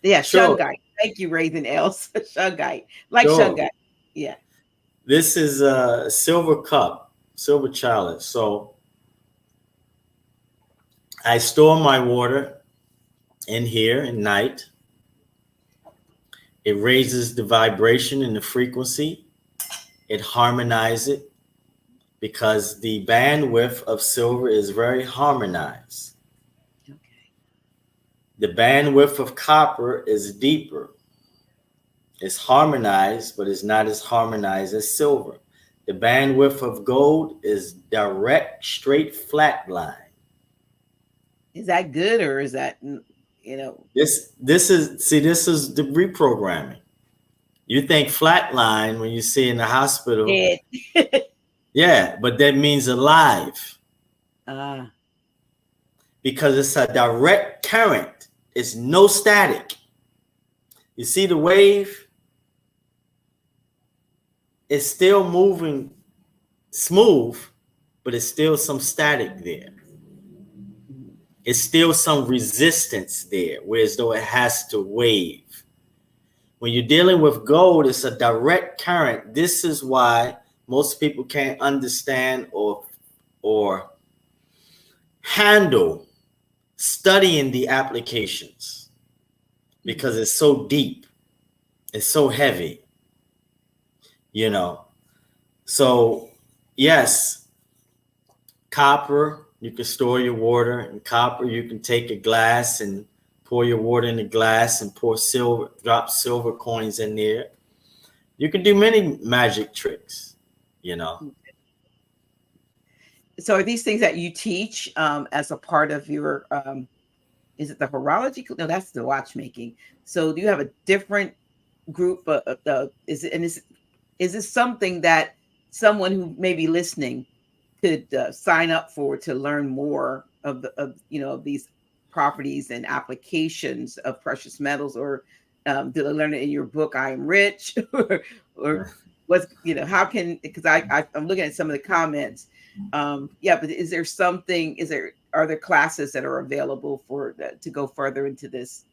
Yeah, sure. shungite. Thank you, Raising Else. Shungite, like Sure. shungite. Yeah. This is a silver cup, silver chalice. So I store my water in here at night. It raises the vibration and the frequency. It harmonizes it because the bandwidth of silver is very harmonized. Okay. The bandwidth of copper is deeper. It's harmonized, but it's not as harmonized as silver. The bandwidth of gold is direct, straight, flat line. Is that good, or is that, This is the reprogramming. You think flat line when you see in the hospital. Dead. Yeah, but that means alive. Ah. Because it's a direct current. It's no static. You see the wave? It's still moving smooth, but it's still some static there. It's still some resistance there, whereas though it has to wave. When you're dealing with gold, it's a direct current. This is why most people can't understand or handle studying the applications, because it's so deep, it's so heavy, So yes, copper, you can store your water. In copper, you can take a glass and pour your water in the glass and drop silver coins in there. You can do many magic tricks, So are these things that you teach as a part of your, is it the horology? No, that's the watchmaking. So do you have a different group is this something that someone who may be listening could sign up for to learn more of these properties and applications of precious metals, or do they learn it in your book, I Am Rich, or what's, how can, because I'm looking at some of the comments. But is there something, are there classes that are available to go further into this?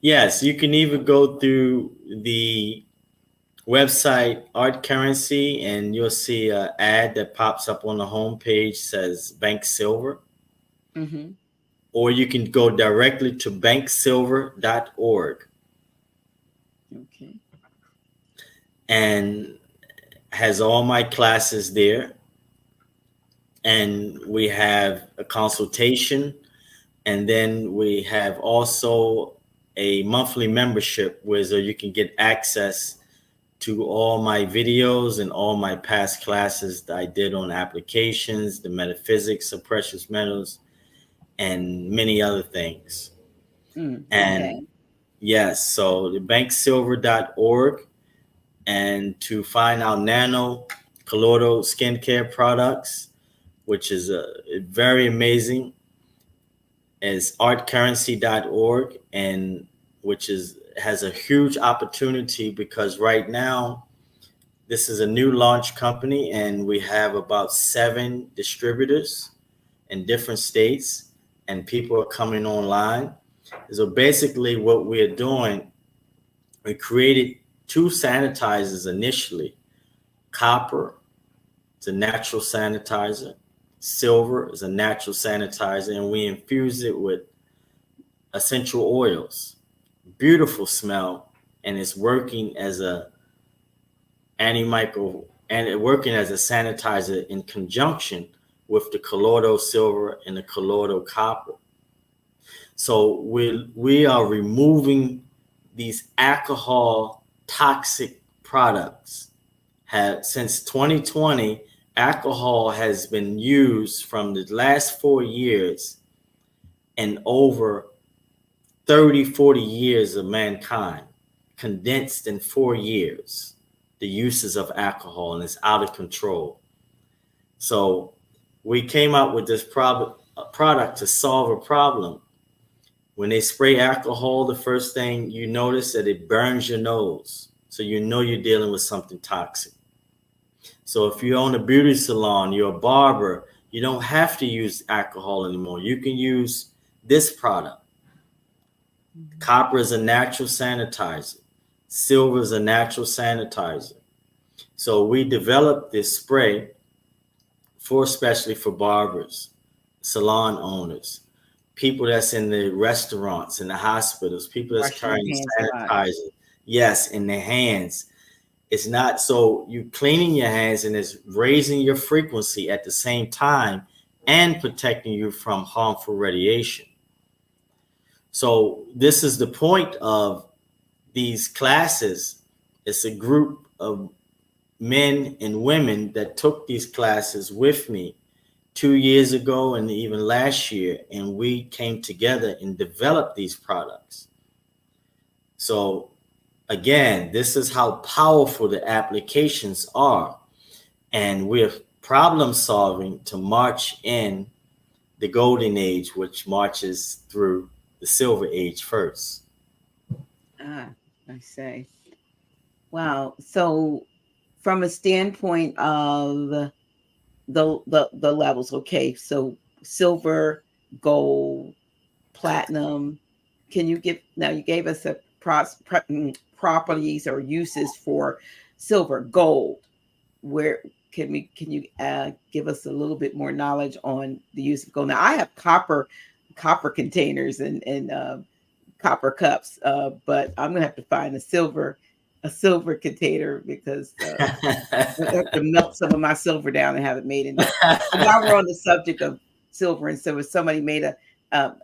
Yes, you can either go through the website Art Currency, and you'll see an ad that pops up on the homepage, says Bank Silver. Mm-hmm. Or you can go directly to banksilver.org. Okay. And has all my classes there. And we have a consultation. And then we have also a monthly membership where you can get access to all my videos and all my past classes that I did on applications, the metaphysics of precious metals, and many other things. Okay. And yes, so the banksilver.org, and to find our nano colloidal skincare products, which is very amazing, is artcurrency.org, and which has a huge opportunity, because right now this is a new launch company and we have about 7 distributors in different states, and people are coming online. So basically what we're doing, we created 2 sanitizers initially. Copper is a natural sanitizer. Silver is a natural sanitizer, and we infuse it with essential oils. Beautiful smell, and it's working as a antimicrobial, and working as a sanitizer in conjunction with the colloidal silver and the colloidal copper. So we are removing these alcohol toxic products. Since 2020, alcohol has been used from the last 4 years in over 30, 40 years of mankind, condensed in 4 years, the uses of alcohol, and it's out of control. So we came up with this product to solve a problem. When they spray alcohol, the first thing you notice that it burns your nose. So you're dealing with something toxic. So if you own a beauty salon, you're a barber, you don't have to use alcohol anymore. You can use this product. Copper is a natural sanitizer. Silver is a natural sanitizer. So we developed this spray especially for barbers, salon owners, people that's in the restaurants, in the hospitals, people that's carrying sanitizer. Yes, in their hands. It's not so you cleaning your hands, and it's raising your frequency at the same time and protecting you from harmful radiation. So this is the point of these classes. It's a group of men and women that took these classes with me 2 years ago and even last year, and we came together and developed these products. So again, this is how powerful the applications are, and we're problem solving to march in the golden age, which marches through the silver age first. Ah, I say. Wow. So from a standpoint of the levels, okay, so silver, gold, platinum. Can you give, now you gave us a properties or uses for silver, gold. Where can you give us a little bit more knowledge on the use of gold? Now I have copper containers and copper cups, but I'm gonna have to find a silver container because I have to melt some of my silver down and have it made into. And while we're on the subject of silver and silver, somebody made a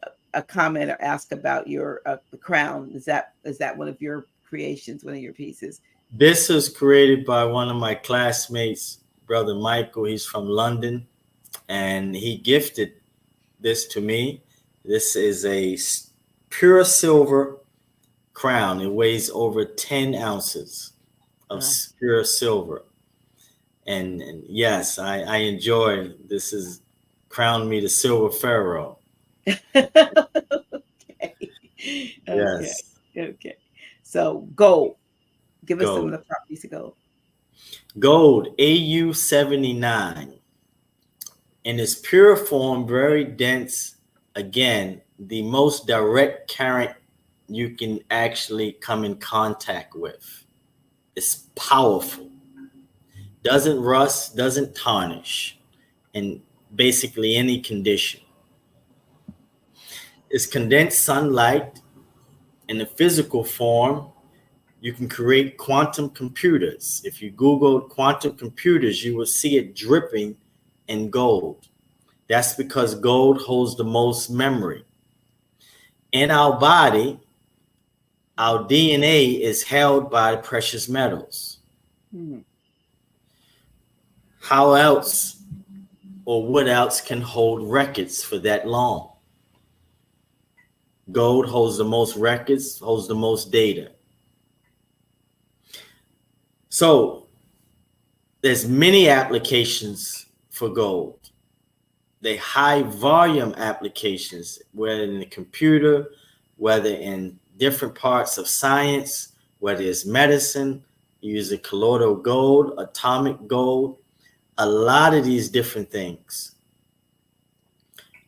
comment or ask about your the crown. Is that one of your creations, one of your pieces? This is created by one of my classmates, Brother Michael. He's from London, and he gifted this to me. This is a pure silver crown. It weighs over 10 ounces of pure silver. And yes, I enjoy this. Is crowned me the silver pharaoh. Okay. Yes. Okay. So gold. Give us Gold. some of the properties of gold. Gold, AU79. In its pure form, very dense. Again, the most direct current you can actually come in contact with. It's powerful. Doesn't rust, doesn't tarnish in basically any condition. It's condensed sunlight in the physical form. You can create quantum computers. If you Google quantum computers, you will see it dripping in gold. That's because gold holds the most memory. In our body, our DNA is held by precious metals. Mm-hmm. How else or what else can hold records for that long? Gold holds the most records, holds the most data. So there's many applications for gold. They high volume applications, whether in the computer, whether in different parts of science, whether it's medicine, you use a colloidal gold, atomic gold, a lot of these different things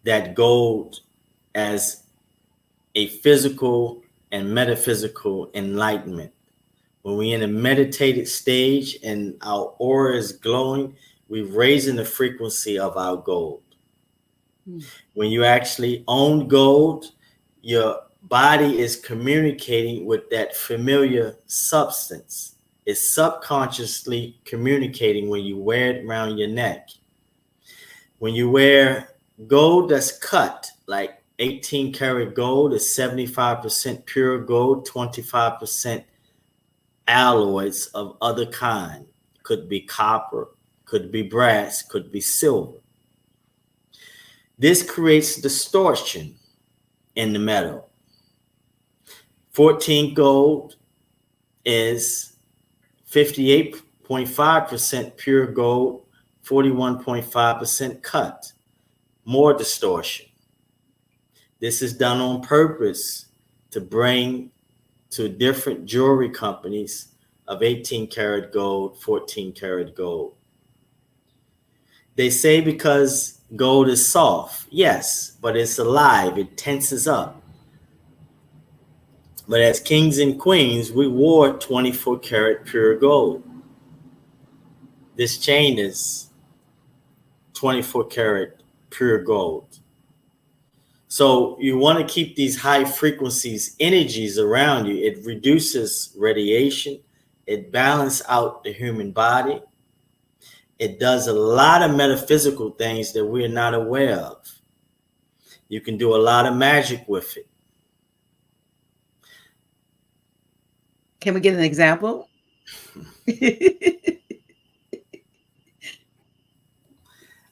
that gold as a physical and metaphysical enlightenment. When we're in a meditated stage and our aura is glowing, we're raising the frequency of our gold. When you actually own gold, your body is communicating with that familiar substance. It's subconsciously communicating when you wear it around your neck. When you wear gold that's cut, like 18 karat gold is 75% pure gold, 25% alloys of other kind. Could be copper, could be brass, could be silver. This creates distortion in the metal. 14 gold is 58.5% pure gold, 41.5% cut. More distortion. This is done on purpose to bring to different jewelry companies of 18 karat gold, 14 karat gold. They say because gold is soft, yes, but it's alive, it tenses up. But as kings and queens, we wore 24 karat pure gold. This chain is 24 karat pure gold. So you want to keep these high frequencies, energies around you. It reduces radiation. It balances out the human body. It does a lot of metaphysical things that we're not aware of. You can do a lot of magic with it. Can we get an example?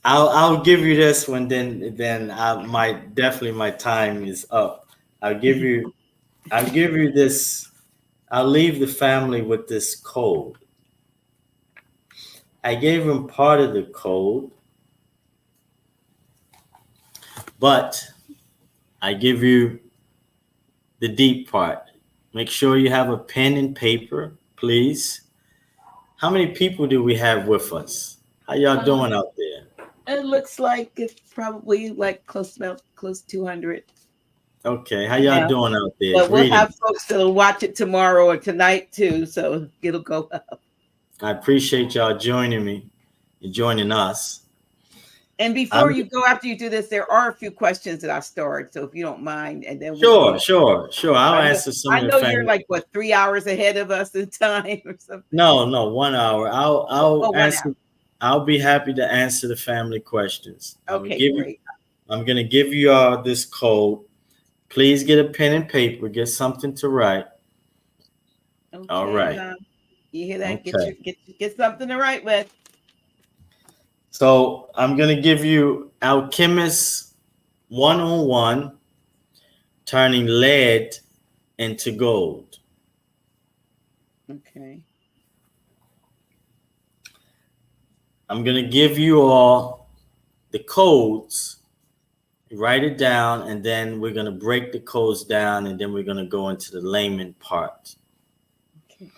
I'll give you this one. Then my time is up. I'll give you this. I'll leave the family with this code. I gave him part of the code, but I give you the deep part. Make sure you have a pen and paper, please. How many people do we have with us? How y'all doing out there? It looks like it's probably like close to 200. Okay, how y'all doing out there? But we'll have folks that'll watch it tomorrow or tonight too, so it'll go up. I appreciate y'all joining me and joining us. And before you go, after you do this, there are a few questions that I've stored. So if you don't mind, and then sure. I'll answer some. I know you're like 3 hours ahead of us in time or something. No, 1 hour. I'll answer. I'll be happy to answer the family questions. Okay, great. I'm gonna give you all this code. Please get a pen and paper. Get something to write. Okay, all right. You hear that? Okay. Get something to write with. So I'm going to give you Alchemist 101, turning lead into gold. Okay. I'm going to give you all the codes. Write it down, and then we're going to break the codes down, and then we're going to go into the layman part. Okay.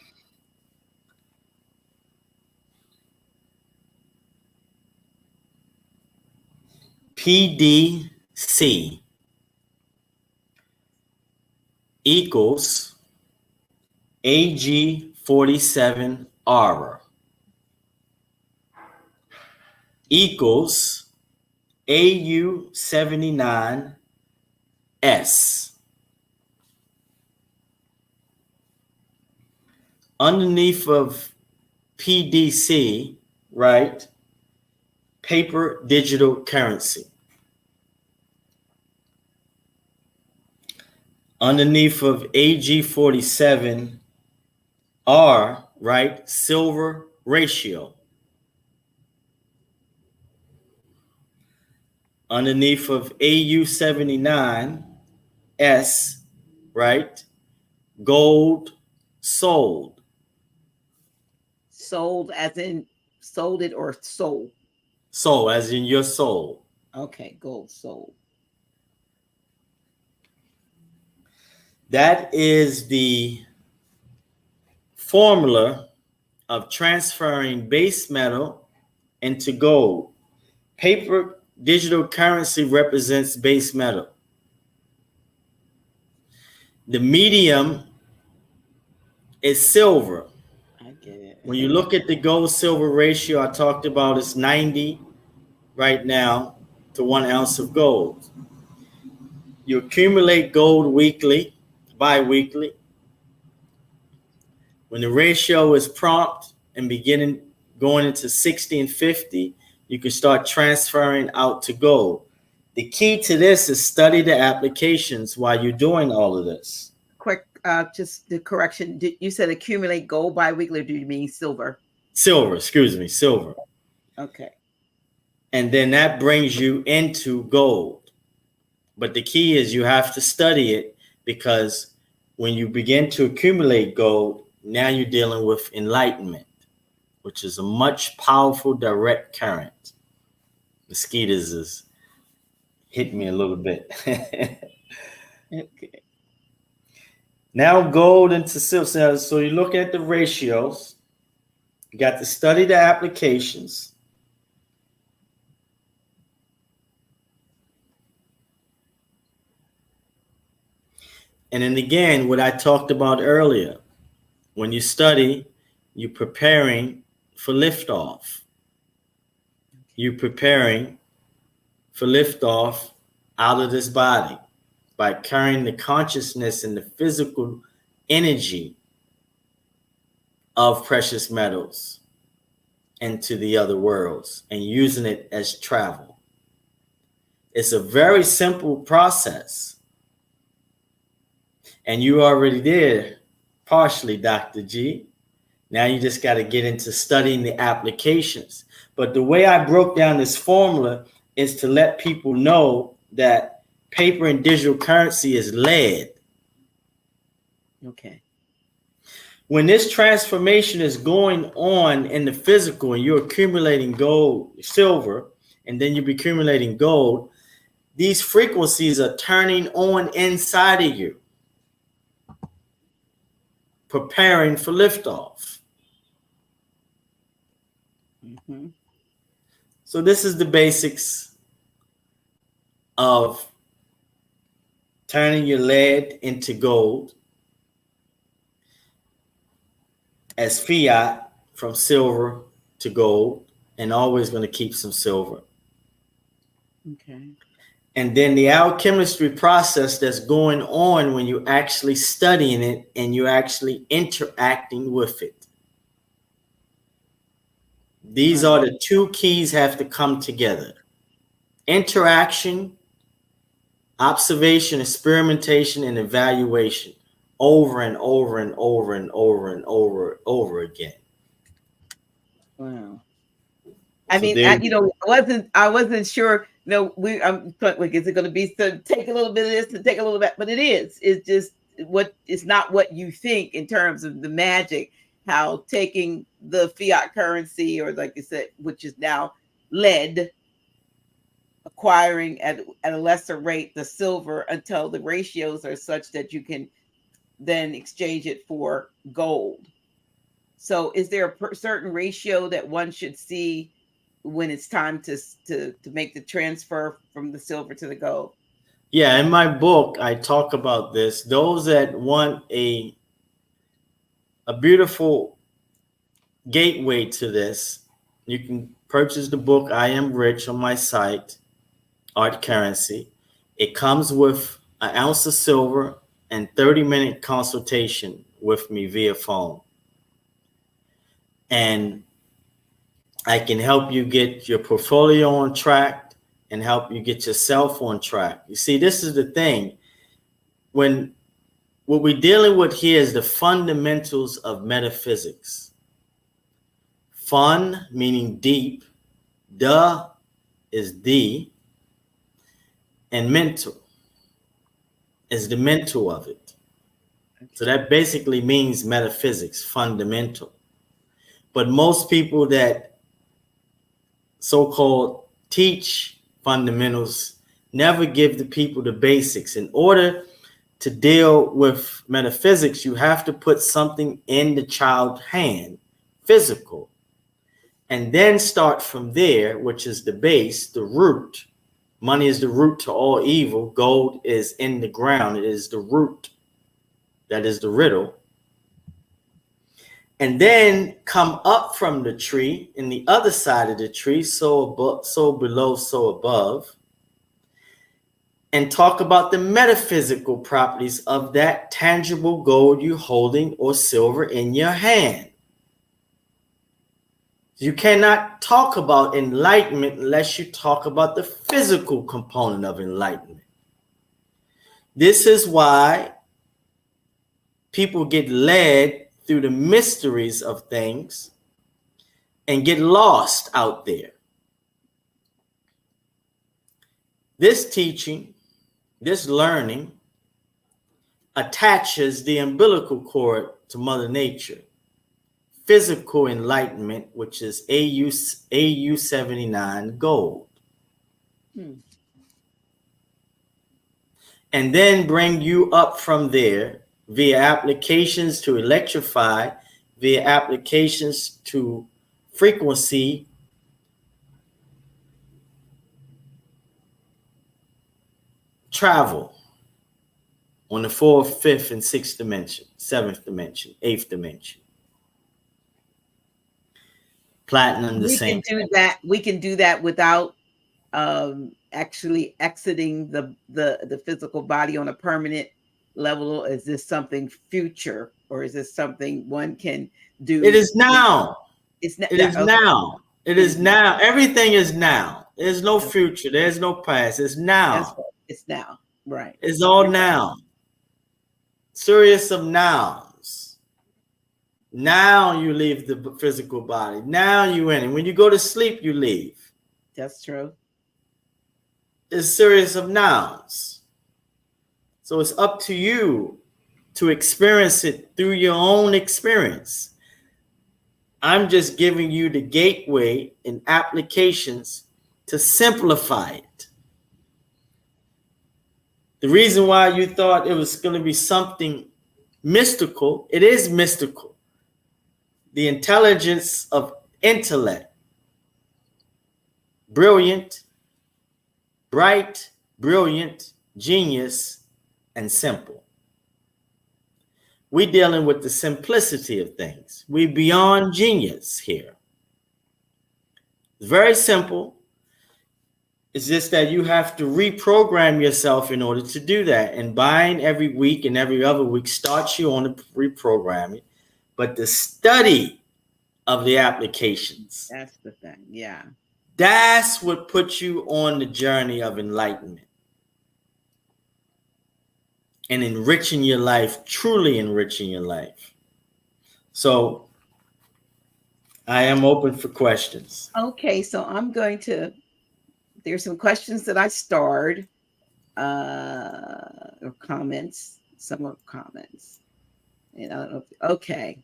PDC equals AG47R equals AU79S. Underneath of PDC, right? Paper digital currency. Underneath of AG47R, right? Silver ratio. Underneath of AU79S, right? Gold sold. Sold as in sold it or sold? Soul, as in your soul. Okay, gold sold. That is the formula of transferring base metal into gold. Paper digital currency represents base metal. The medium is silver. I get it. When you look at the gold silver ratio I talked about, it's 90 right now to 1 ounce of gold. You accumulate gold weekly, bi-weekly. When the ratio is prompt and going into 60 and 50, you can start transferring out to gold. The key to this is study the applications while you're doing all of this. Quick, just the correction. You said accumulate gold bi-weekly, or do you mean silver? Silver. Okay. And then that brings you into gold. But the key is you have to study it, because when you begin to accumulate gold, now you're dealing with enlightenment, which is a much powerful direct current. Mosquitoes is hitting me a little bit. Okay. Now gold into silver. So you look at the ratios. You got to study the applications. And then again, what I talked about earlier, when you study, you're preparing for liftoff. You're preparing for liftoff out of this body by carrying the consciousness and the physical energy of precious metals into the other worlds and using it as travel. It's a very simple process. And you already there Partially, Dr. G. Now you just got to get into studying the applications. But the way I broke down this formula is to let people know that paper and digital currency is lead. Okay. When this transformation is going on in the physical and you're accumulating gold, silver, and then you're accumulating gold, these frequencies are turning on inside of you, preparing for liftoff. Mm-hmm. So this is the basics of turning your lead into gold as fiat from silver to gold, and always going to keep some silver. Okay. And then the alchemistry process that's going on when you're actually studying it and you're actually interacting with it. These are the two keys have to come together. Interaction, observation, experimentation, and evaluation over and over and over and over and over again. Wow. So I mean, I wasn't sure. No, I'm like, is it going to be so take a little bit of this and take a little bit? But it is. It's just it's not what you think in terms of the magic. How taking the fiat currency, or like you said, which is now lead, acquiring at a lesser rate the silver until the ratios are such that you can then exchange it for gold. So is there a certain ratio that one should see when it's time to make the transfer from the silver to the gold? Yeah, in my book, I talk about this. Those that want a beautiful gateway to this, you can purchase the book I Am Rich on my site, Art Currency. It comes with an ounce of silver and 30-minute consultation with me via phone. And I can help you get your portfolio on track and help you get yourself on track. You see, this is the thing. When what we're dealing with here is the fundamentals of metaphysics. Fun, meaning deep. The is the. And mental is the mental of it. So that basically means metaphysics, fundamental. But most people that so-called teach fundamentals never give the people the basics. In order to deal with metaphysics, you have to put something in the child's hand, physical, and then start from there, which is the base, the root. Money is the root to all evil. Gold is in the ground. It is the root. That is the riddle. And then come up from the tree, in the other side of the tree, so above, so below, so above, and talk about the metaphysical properties of that tangible gold you're holding or silver in your hand. You cannot talk about enlightenment unless you talk about the physical component of enlightenment. This is why people get led through the mysteries of things and get lost out there. This teaching, this learning attaches the umbilical cord to Mother Nature. Physical enlightenment, which is AU 79 gold. And then bring you up from there via applications to electrify, via applications to frequency, travel on the 4th, 5th, and 6th dimension, 7th dimension, 8th dimension. Platinum, the same. We can do that without actually exiting the physical body on a permanent level. Is this something future, or is this something one can do? It is now. It is now. It is now. Everything is now. There's no future. There's no past. It's now. It's now. Right. It's all now. Serious of nows. Now you leave the physical body. Now you in. And when you go to sleep, you leave. That's true. It's a series of nouns. So it's up to you to experience it through your own experience. I'm just giving you the gateway and applications to simplify it. The reason why you thought it was going to be something mystical, it is mystical. The intelligence of intellect. Brilliant, bright, brilliant, genius, and simple. We're dealing with the simplicity of things. We're beyond genius here. It's very simple. It's just that you have to reprogram yourself in order to do that. And buying every week and every other week starts you on the reprogramming. But the study of the applications, That's the thing. Yeah. that's what puts you on the journey of enlightenment and enriching your life, truly enriching your life. So I am open for questions. Okay, so I'm going to, there's some questions that I starred, or comments, some of comments. And I don't know okay.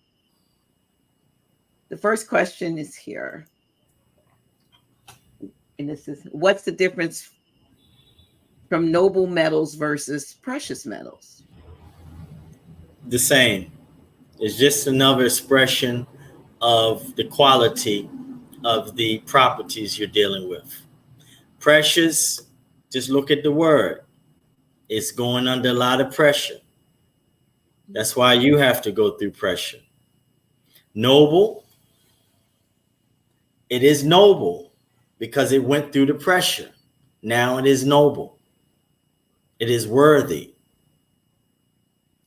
The first question is here. And this is, what's the difference from noble metals versus precious metals? The same. It's just another expression of the quality of the properties you're dealing with. Precious, just look at the word. It's going under a lot of pressure. That's why you have to go through pressure. Noble, it is noble because it went through the pressure. Now it is noble. It is worthy.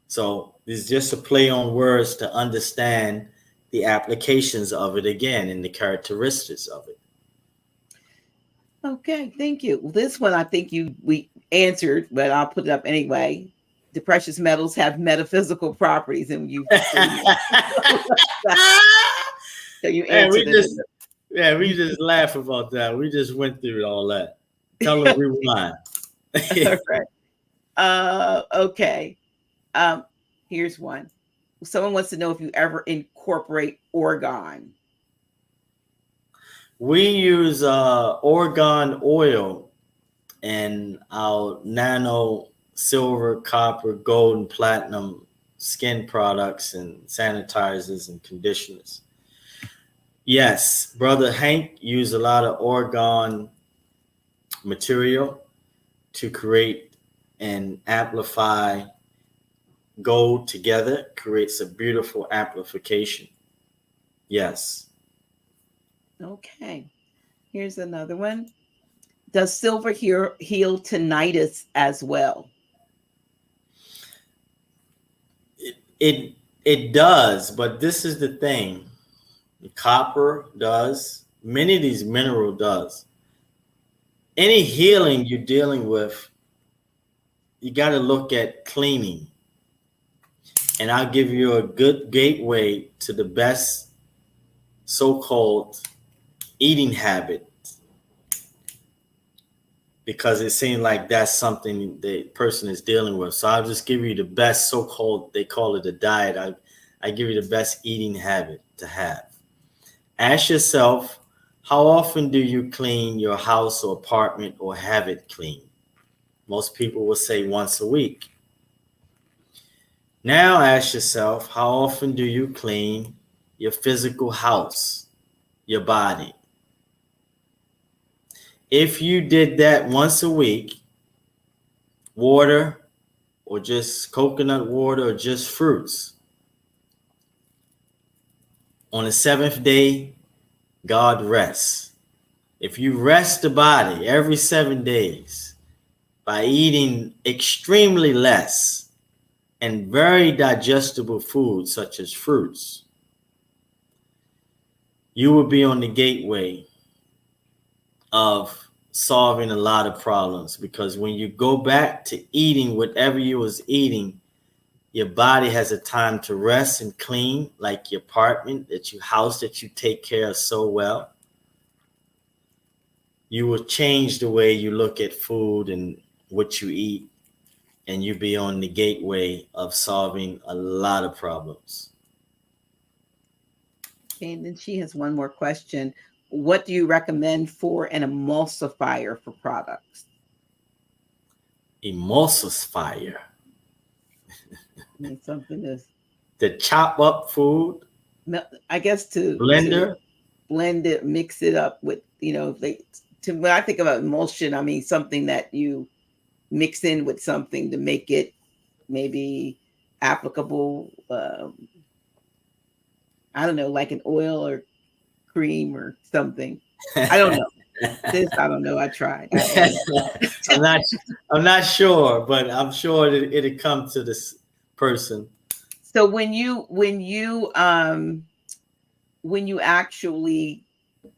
So it's just a play on words to understand the applications of it again and the characteristics of it. Okay, thank you. Well, this one I think we answered, but I'll put it up anyway. The precious metals have metaphysical properties, and so you answered it. We just laugh about that. We just went through all that. Tell them rewind. All right. Okay. Here's one. Someone wants to know if you ever incorporate orgone. We use orgone oil and our nano silver, copper, gold, and platinum skin products and sanitizers and conditioners. Yes, Brother Hank used a lot of orgone material to create and amplify gold together, creates a beautiful amplification. Yes. Okay. Here's another one. Does silver heal tinnitus as well? It does, but this is the thing. The copper does. Many of these mineral does. Any healing you're dealing with, you got to look at cleaning. And I'll give you a good gateway to the best so-called eating habit, because it seems like that's something the person is dealing with. So I'll just give you the best so-called, they call it a diet. I give you the best eating habit to have. Ask yourself, how often do you clean your house or apartment or have it clean? Most people will say once a week. Now ask yourself, how often do you clean your physical house, your body? If you did that once a week, water or just coconut water or just fruits, on the seventh day, God rests. If you rest the body every 7 days by eating extremely less and very digestible foods such as fruits, you will be on the gateway of solving a lot of problems, because when you go back to eating whatever you was eating, Your body has a time to rest and clean, like your apartment, house that you take care of so well. You will change the way you look at food and what you eat, and you'll be on the gateway of solving a lot of problems. Okay, and then she has one more question. What do you recommend for an emulsifier for products? Emulsifier. Something To chop up food. I guess to blend it, mix it up with, when I think about emulsion, I mean something that you mix in with something to make it maybe applicable. I don't know, like an oil or cream or something. I don't know. I don't know. I tried. I'm not sure, but I'm sure it'll come to this person. So when you actually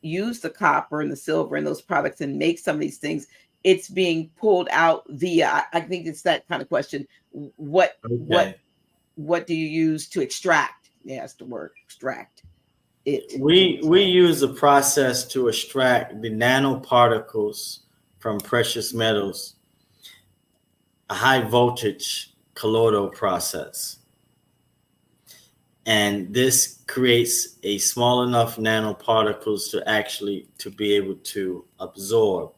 use the copper and the silver and those products and make some of these things, it's being pulled out via, I think it's that kind of question. What do you use to extract? Yeah, that's the word, extract it. We use a process to extract the nanoparticles from precious metals, a high voltage colloidal process. And this creates a small enough nanoparticles to be able to absorb.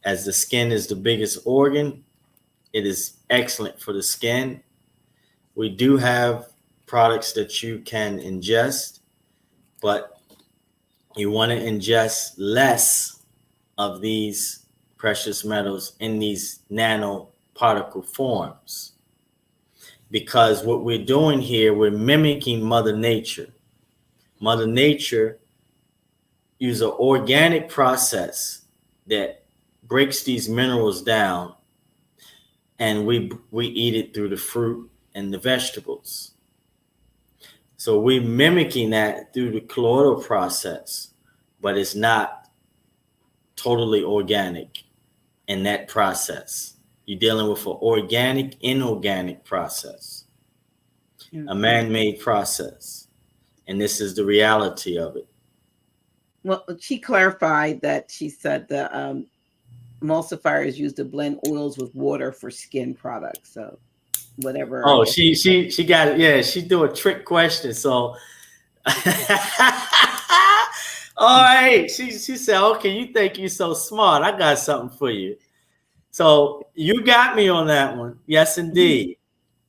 As the skin is the biggest organ, it is excellent for the skin. We do have products that you can ingest, but you want to ingest less of these precious metals in these nanoparticle forms. Because what we're doing here, we're mimicking Mother Nature. Mother Nature uses an organic process that breaks these minerals down, and we eat it through the fruit and the vegetables. So we're mimicking that through the colloidal process, but it's not totally organic in that process. You're dealing with an organic, inorganic process, a man-made process. And this is the reality of it. Well, she clarified that she said the emulsifier is used to blend oils with water for skin products. So whatever. Oh, she got it. Yeah, she do a trick question. So all right. She said, okay, you think you're so smart. I got something for you. So you got me on that one. Yes, indeed.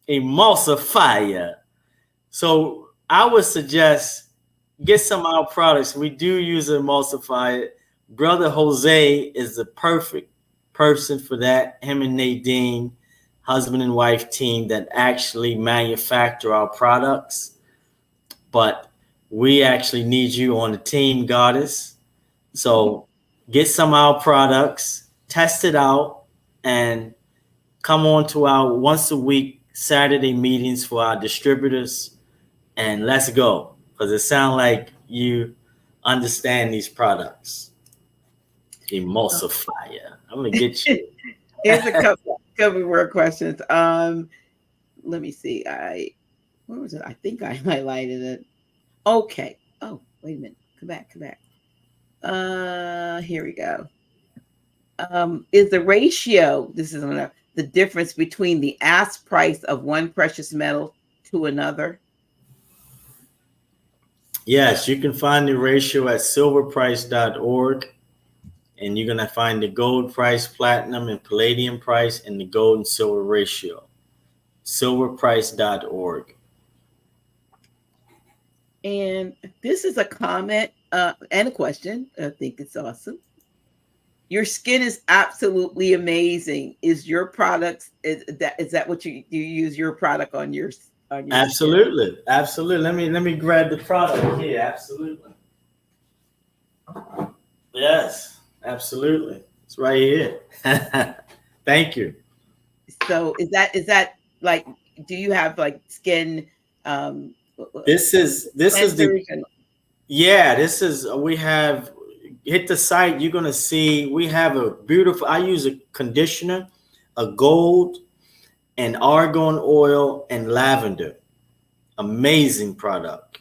Emulsifier. So I would suggest get some of our products. We do use an emulsifier. Brother Jose is the perfect person for that. Him and Nadine, husband and wife team that actually manufacture our products. But we actually need you on the team, Goddess. So get some of our products, test it out, and come on to our once a week Saturday meetings for our distributors, and let's go, because it sounds like you understand these products. Emulsifier. I'm gonna get you. Here's a couple more questions. Let me see. Where was it? I think I highlighted it. Okay. Oh, wait a minute. Come back. Here we go. Is the ratio, this is the difference between the ask price of one precious metal to another? Yes, you can find the ratio at silverprice.org, and you're going to find the gold price, platinum, and palladium price, and the gold and silver ratio. Silverprice.org. And this is a comment and a question. I think it's awesome. Your skin is absolutely amazing. Is your products, is that what you use your product on your Absolutely. Skin? Absolutely. Let me grab the product here. Absolutely. Yes, absolutely. It's right here. Thank you. So is that like, do you have like skin this is we have, hit the site, you're going to see we have a beautiful, I use a conditioner, a gold and argan oil and lavender. Amazing product.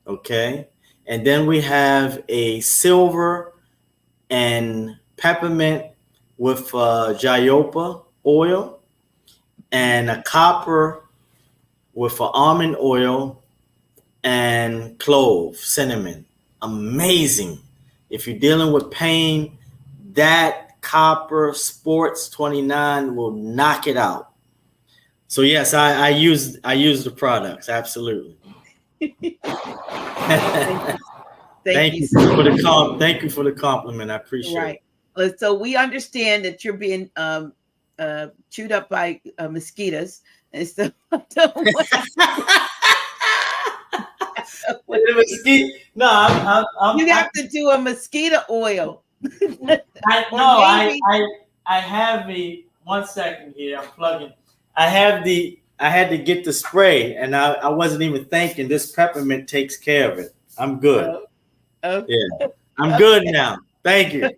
Okay. And then we have a silver and peppermint with jojoba oil, and a copper with almond oil and clove, cinnamon. Amazing. If you're dealing with pain, that copper sports 29 will knock it out. So yes, I use the products. Absolutely. Thank you for the compliment. I appreciate it. So we understand that you're being chewed up by mosquitoes, and so you have to do a mosquito oil. I have the 1 second here. I'm plugging. I had to get the spray, and I wasn't even thinking. This peppermint takes care of it. I'm good. Okay. Yeah, I'm good now. Thank you.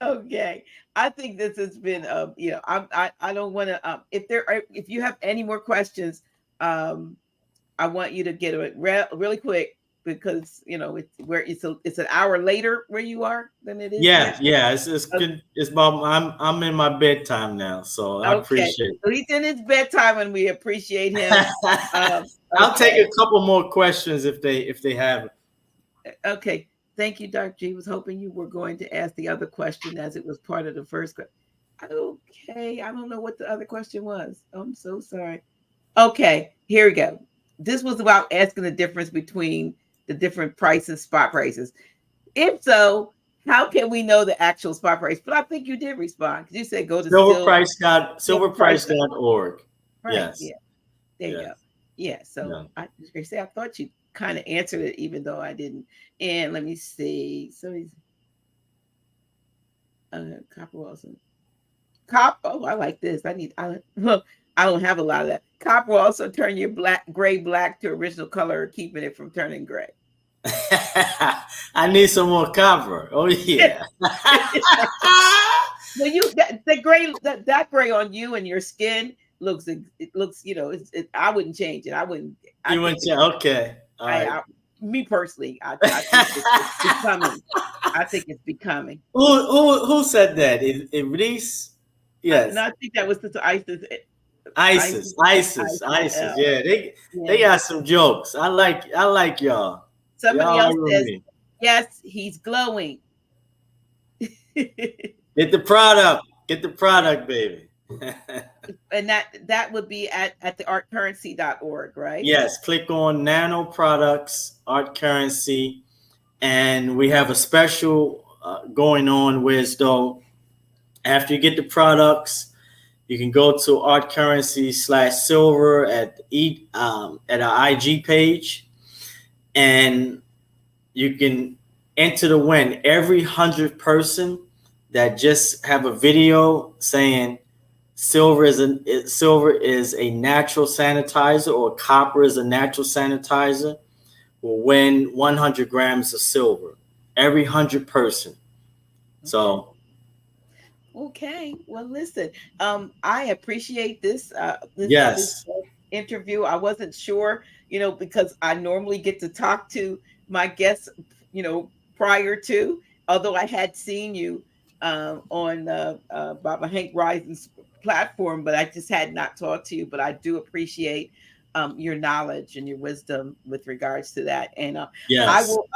Okay, I think this has been I don't want to if you have any more questions, I want you to get it really quick, because it's an hour later where you are than it is. Yeah. It's good. It's about I'm in my bedtime now, so I appreciate it. So he's in his bedtime, and we appreciate him. I'll take a couple more questions if they have it. Okay. Thank you, Dr. G. Was hoping you were going to ask the other question, as it was part of the first question. Okay. I don't know what the other question was. I'm so sorry. Okay. Here we go. This was about asking the difference between the different prices, spot prices. If so, how can we know the actual spot price? But I think you did respond, because you said go to silverprice.org. Right. Yes. Yeah. There you go. Yeah. So I thought you kind of answered it, even though I didn't. And let me see. So he's copper Wilson. Oh, I like this. I don't have a lot of that. Copper will also turn your gray black to original color, keeping it from turning gray. I need some more copper. Oh yeah. Well, that gray on you and your skin looks. It looks. I wouldn't change it. I wouldn't. You wouldn't change. Okay. All right. Me personally, I think it's becoming. I think it's becoming. Who said that? Reese? Yes. No, I think that was Isis. Yeah, they got some jokes. I like y'all. Somebody else says, yes, he's glowing. Get the product, baby. And that would be at the artcurrency.org, right? Yes, click on Nano Products, Art Currency, and we have a special going on, whereas though after you get the products, you can go to artcurrency/silver at our IG page, and you can enter to win. Every 100 person that just have a video saying silver is a natural sanitizer, or copper is a natural sanitizer, will win 100 grams of silver. Every 100 person. So. Okay. Well, listen. I appreciate this. Yes. This interview. I wasn't sure, because I normally get to talk to my guests, prior to. Although I had seen you on Baba Hank Risen's platform, but I just had not talked to you. But I do appreciate your knowledge and your wisdom with regards to that. And yes. I will,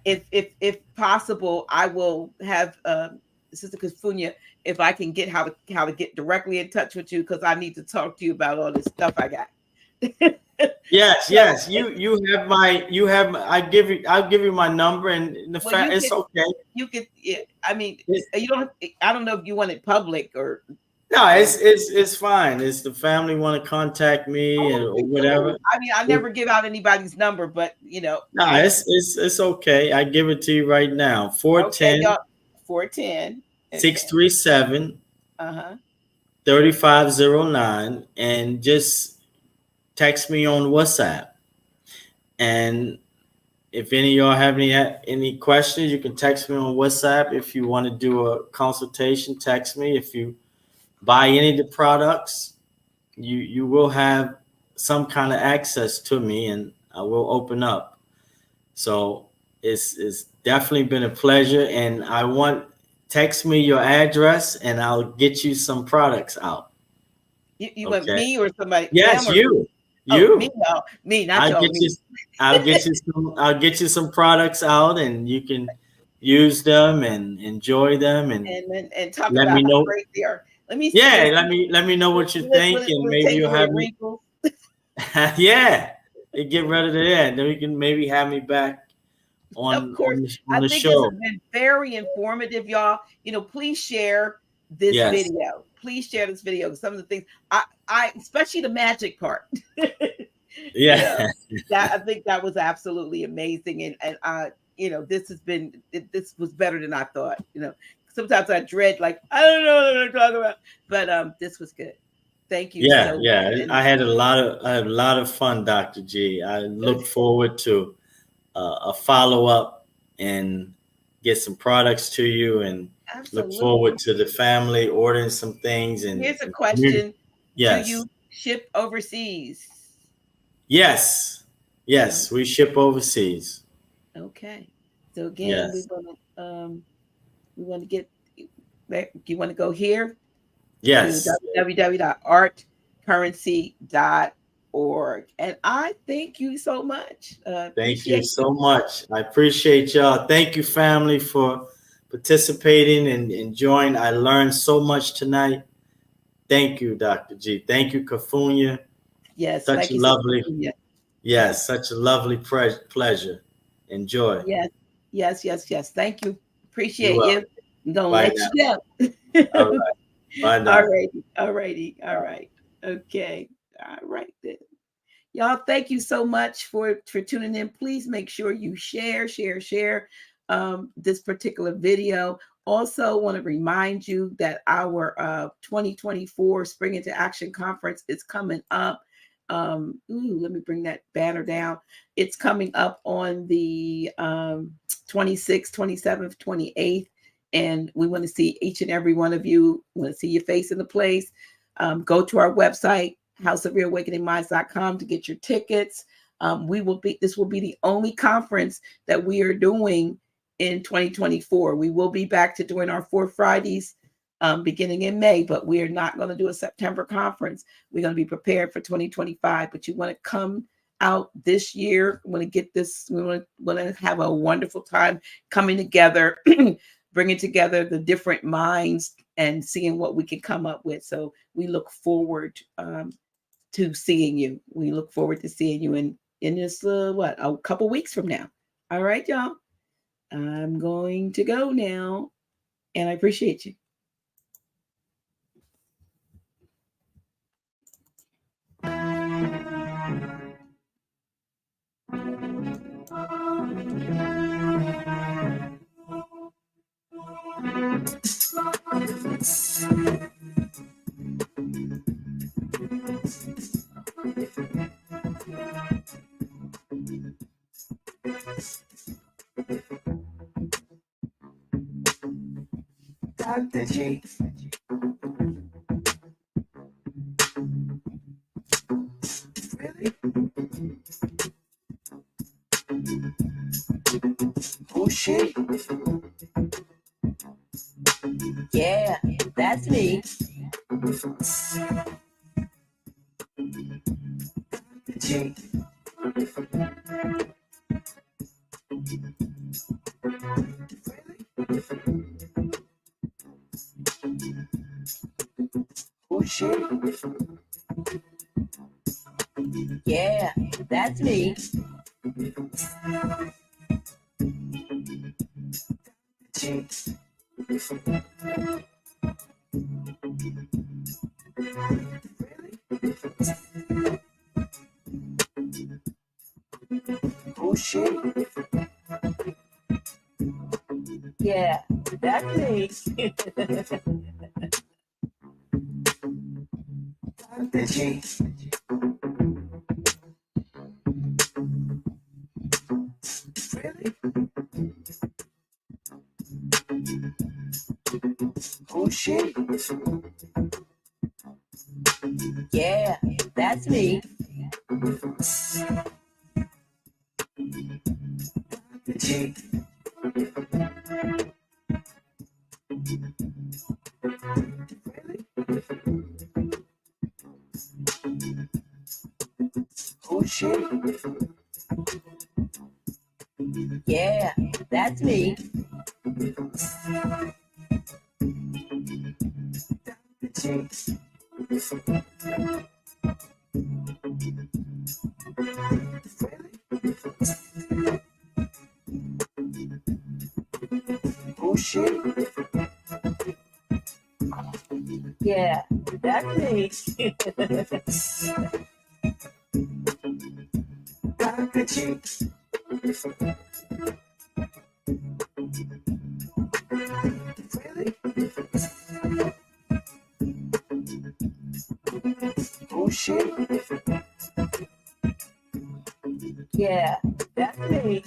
if possible, I will have Sister Kufunya, if I can get how to get directly in touch with you, because I need to talk to you about all this stuff I got. Yes. You have I'll give you my number, and it's okay. You could. Yeah, I mean, you don't. I don't know if you want it public or. No, it's fine. It's the family want to contact me or whatever. I mean, I never give out anybody's number, but No, it's okay. I give it to you right now. 410 637 3509, and just text me on WhatsApp. And if any of y'all have any questions, you can text me on WhatsApp. If you want to do a consultation, text me. If you buy any of the products, you will have some kind of access to me, and I will open up. So it's definitely been a pleasure, and text me your address, and I'll get you some products out. You want me or somebody? Yes, Them or you. oh, me? No, me, not I'll y'all. get you. Me. I'll get you some products out, and you can use them and enjoy them, and And talk let about me how know. great they are. Let me see. Yeah, let me know what you think, and Will it maybe take you'll away have the me. wrinkles? Yeah, you get rid of that. Then we can maybe have me back Of on course, on I the think this has show. been very informative, y'all. Please share this Yes. video. Please share this video. Some of the things I especially the magic part. Yeah. That I think that was absolutely amazing, and this was better than I thought. Sometimes I dread like I don't know what I'm talking about, but this was good. Thank you Yeah, so yeah. much. I had a lot of fun, Dr. G. I look forward to a follow up and get some products to you, and look forward Absolutely. to the family ordering some things. And Here's a question: Do yes, you ship overseas? yes, No. yes. We ship overseas. Okay. So again, Yes, we want to get you want to go here to yes. www.artcurrency.org. And I thank you so much. Thank you Appreciate you. so much. I appreciate y'all. Thank you, family, for participating and enjoying. I learned so much tonight. Thank you, Dr. G. Thank you, Kafunya. Yes, Such thank a you so lovely, much. yes, such a lovely pleasure. Enjoy. Yes, yes, yes, yes. Thank you. You're Appreciate welcome. you. I'm gonna Bye let now. you All go. right. Bye All now. righty, all righty, all right. Okay. All right then. Y'all, thank you so much for tuning in. Please make sure you share this particular video. Also, want to remind you that our 2024 Spring into Action Conference is coming up. Let me bring that banner down. It's coming up on the 26th, 27th, 28th. And we want to see each and every one of you. We want to see your face in the place. Go to our website, houseofreawakeningminds.com, to get your tickets. This will be the only conference that we are doing in 2024. We will be back to doing our 4 Fridays beginning in May, but we are not going to do a September conference. We're going to be prepared for 2025, but you want to come out this year. We want to get this, we want to have a wonderful time coming together, bringing together the different minds and seeing what we can come up with. So we look forward to seeing you. We look forward to seeing you in just a couple weeks from now. All right, y'all. I'm going to go now, and I appreciate you. Dr. G. Really? Oh shit. Yeah, that's me. G. Oh shit. Yeah, that's me. G. Oh shit. Yeah, that's me. Dr. G. Really? Oh shit. Yeah, that's me. G. Oh shit. Yeah, that's me. G. Oh shit. Yeah, that's me. Dr. G. Really? Oh shit. Yeah, that's me.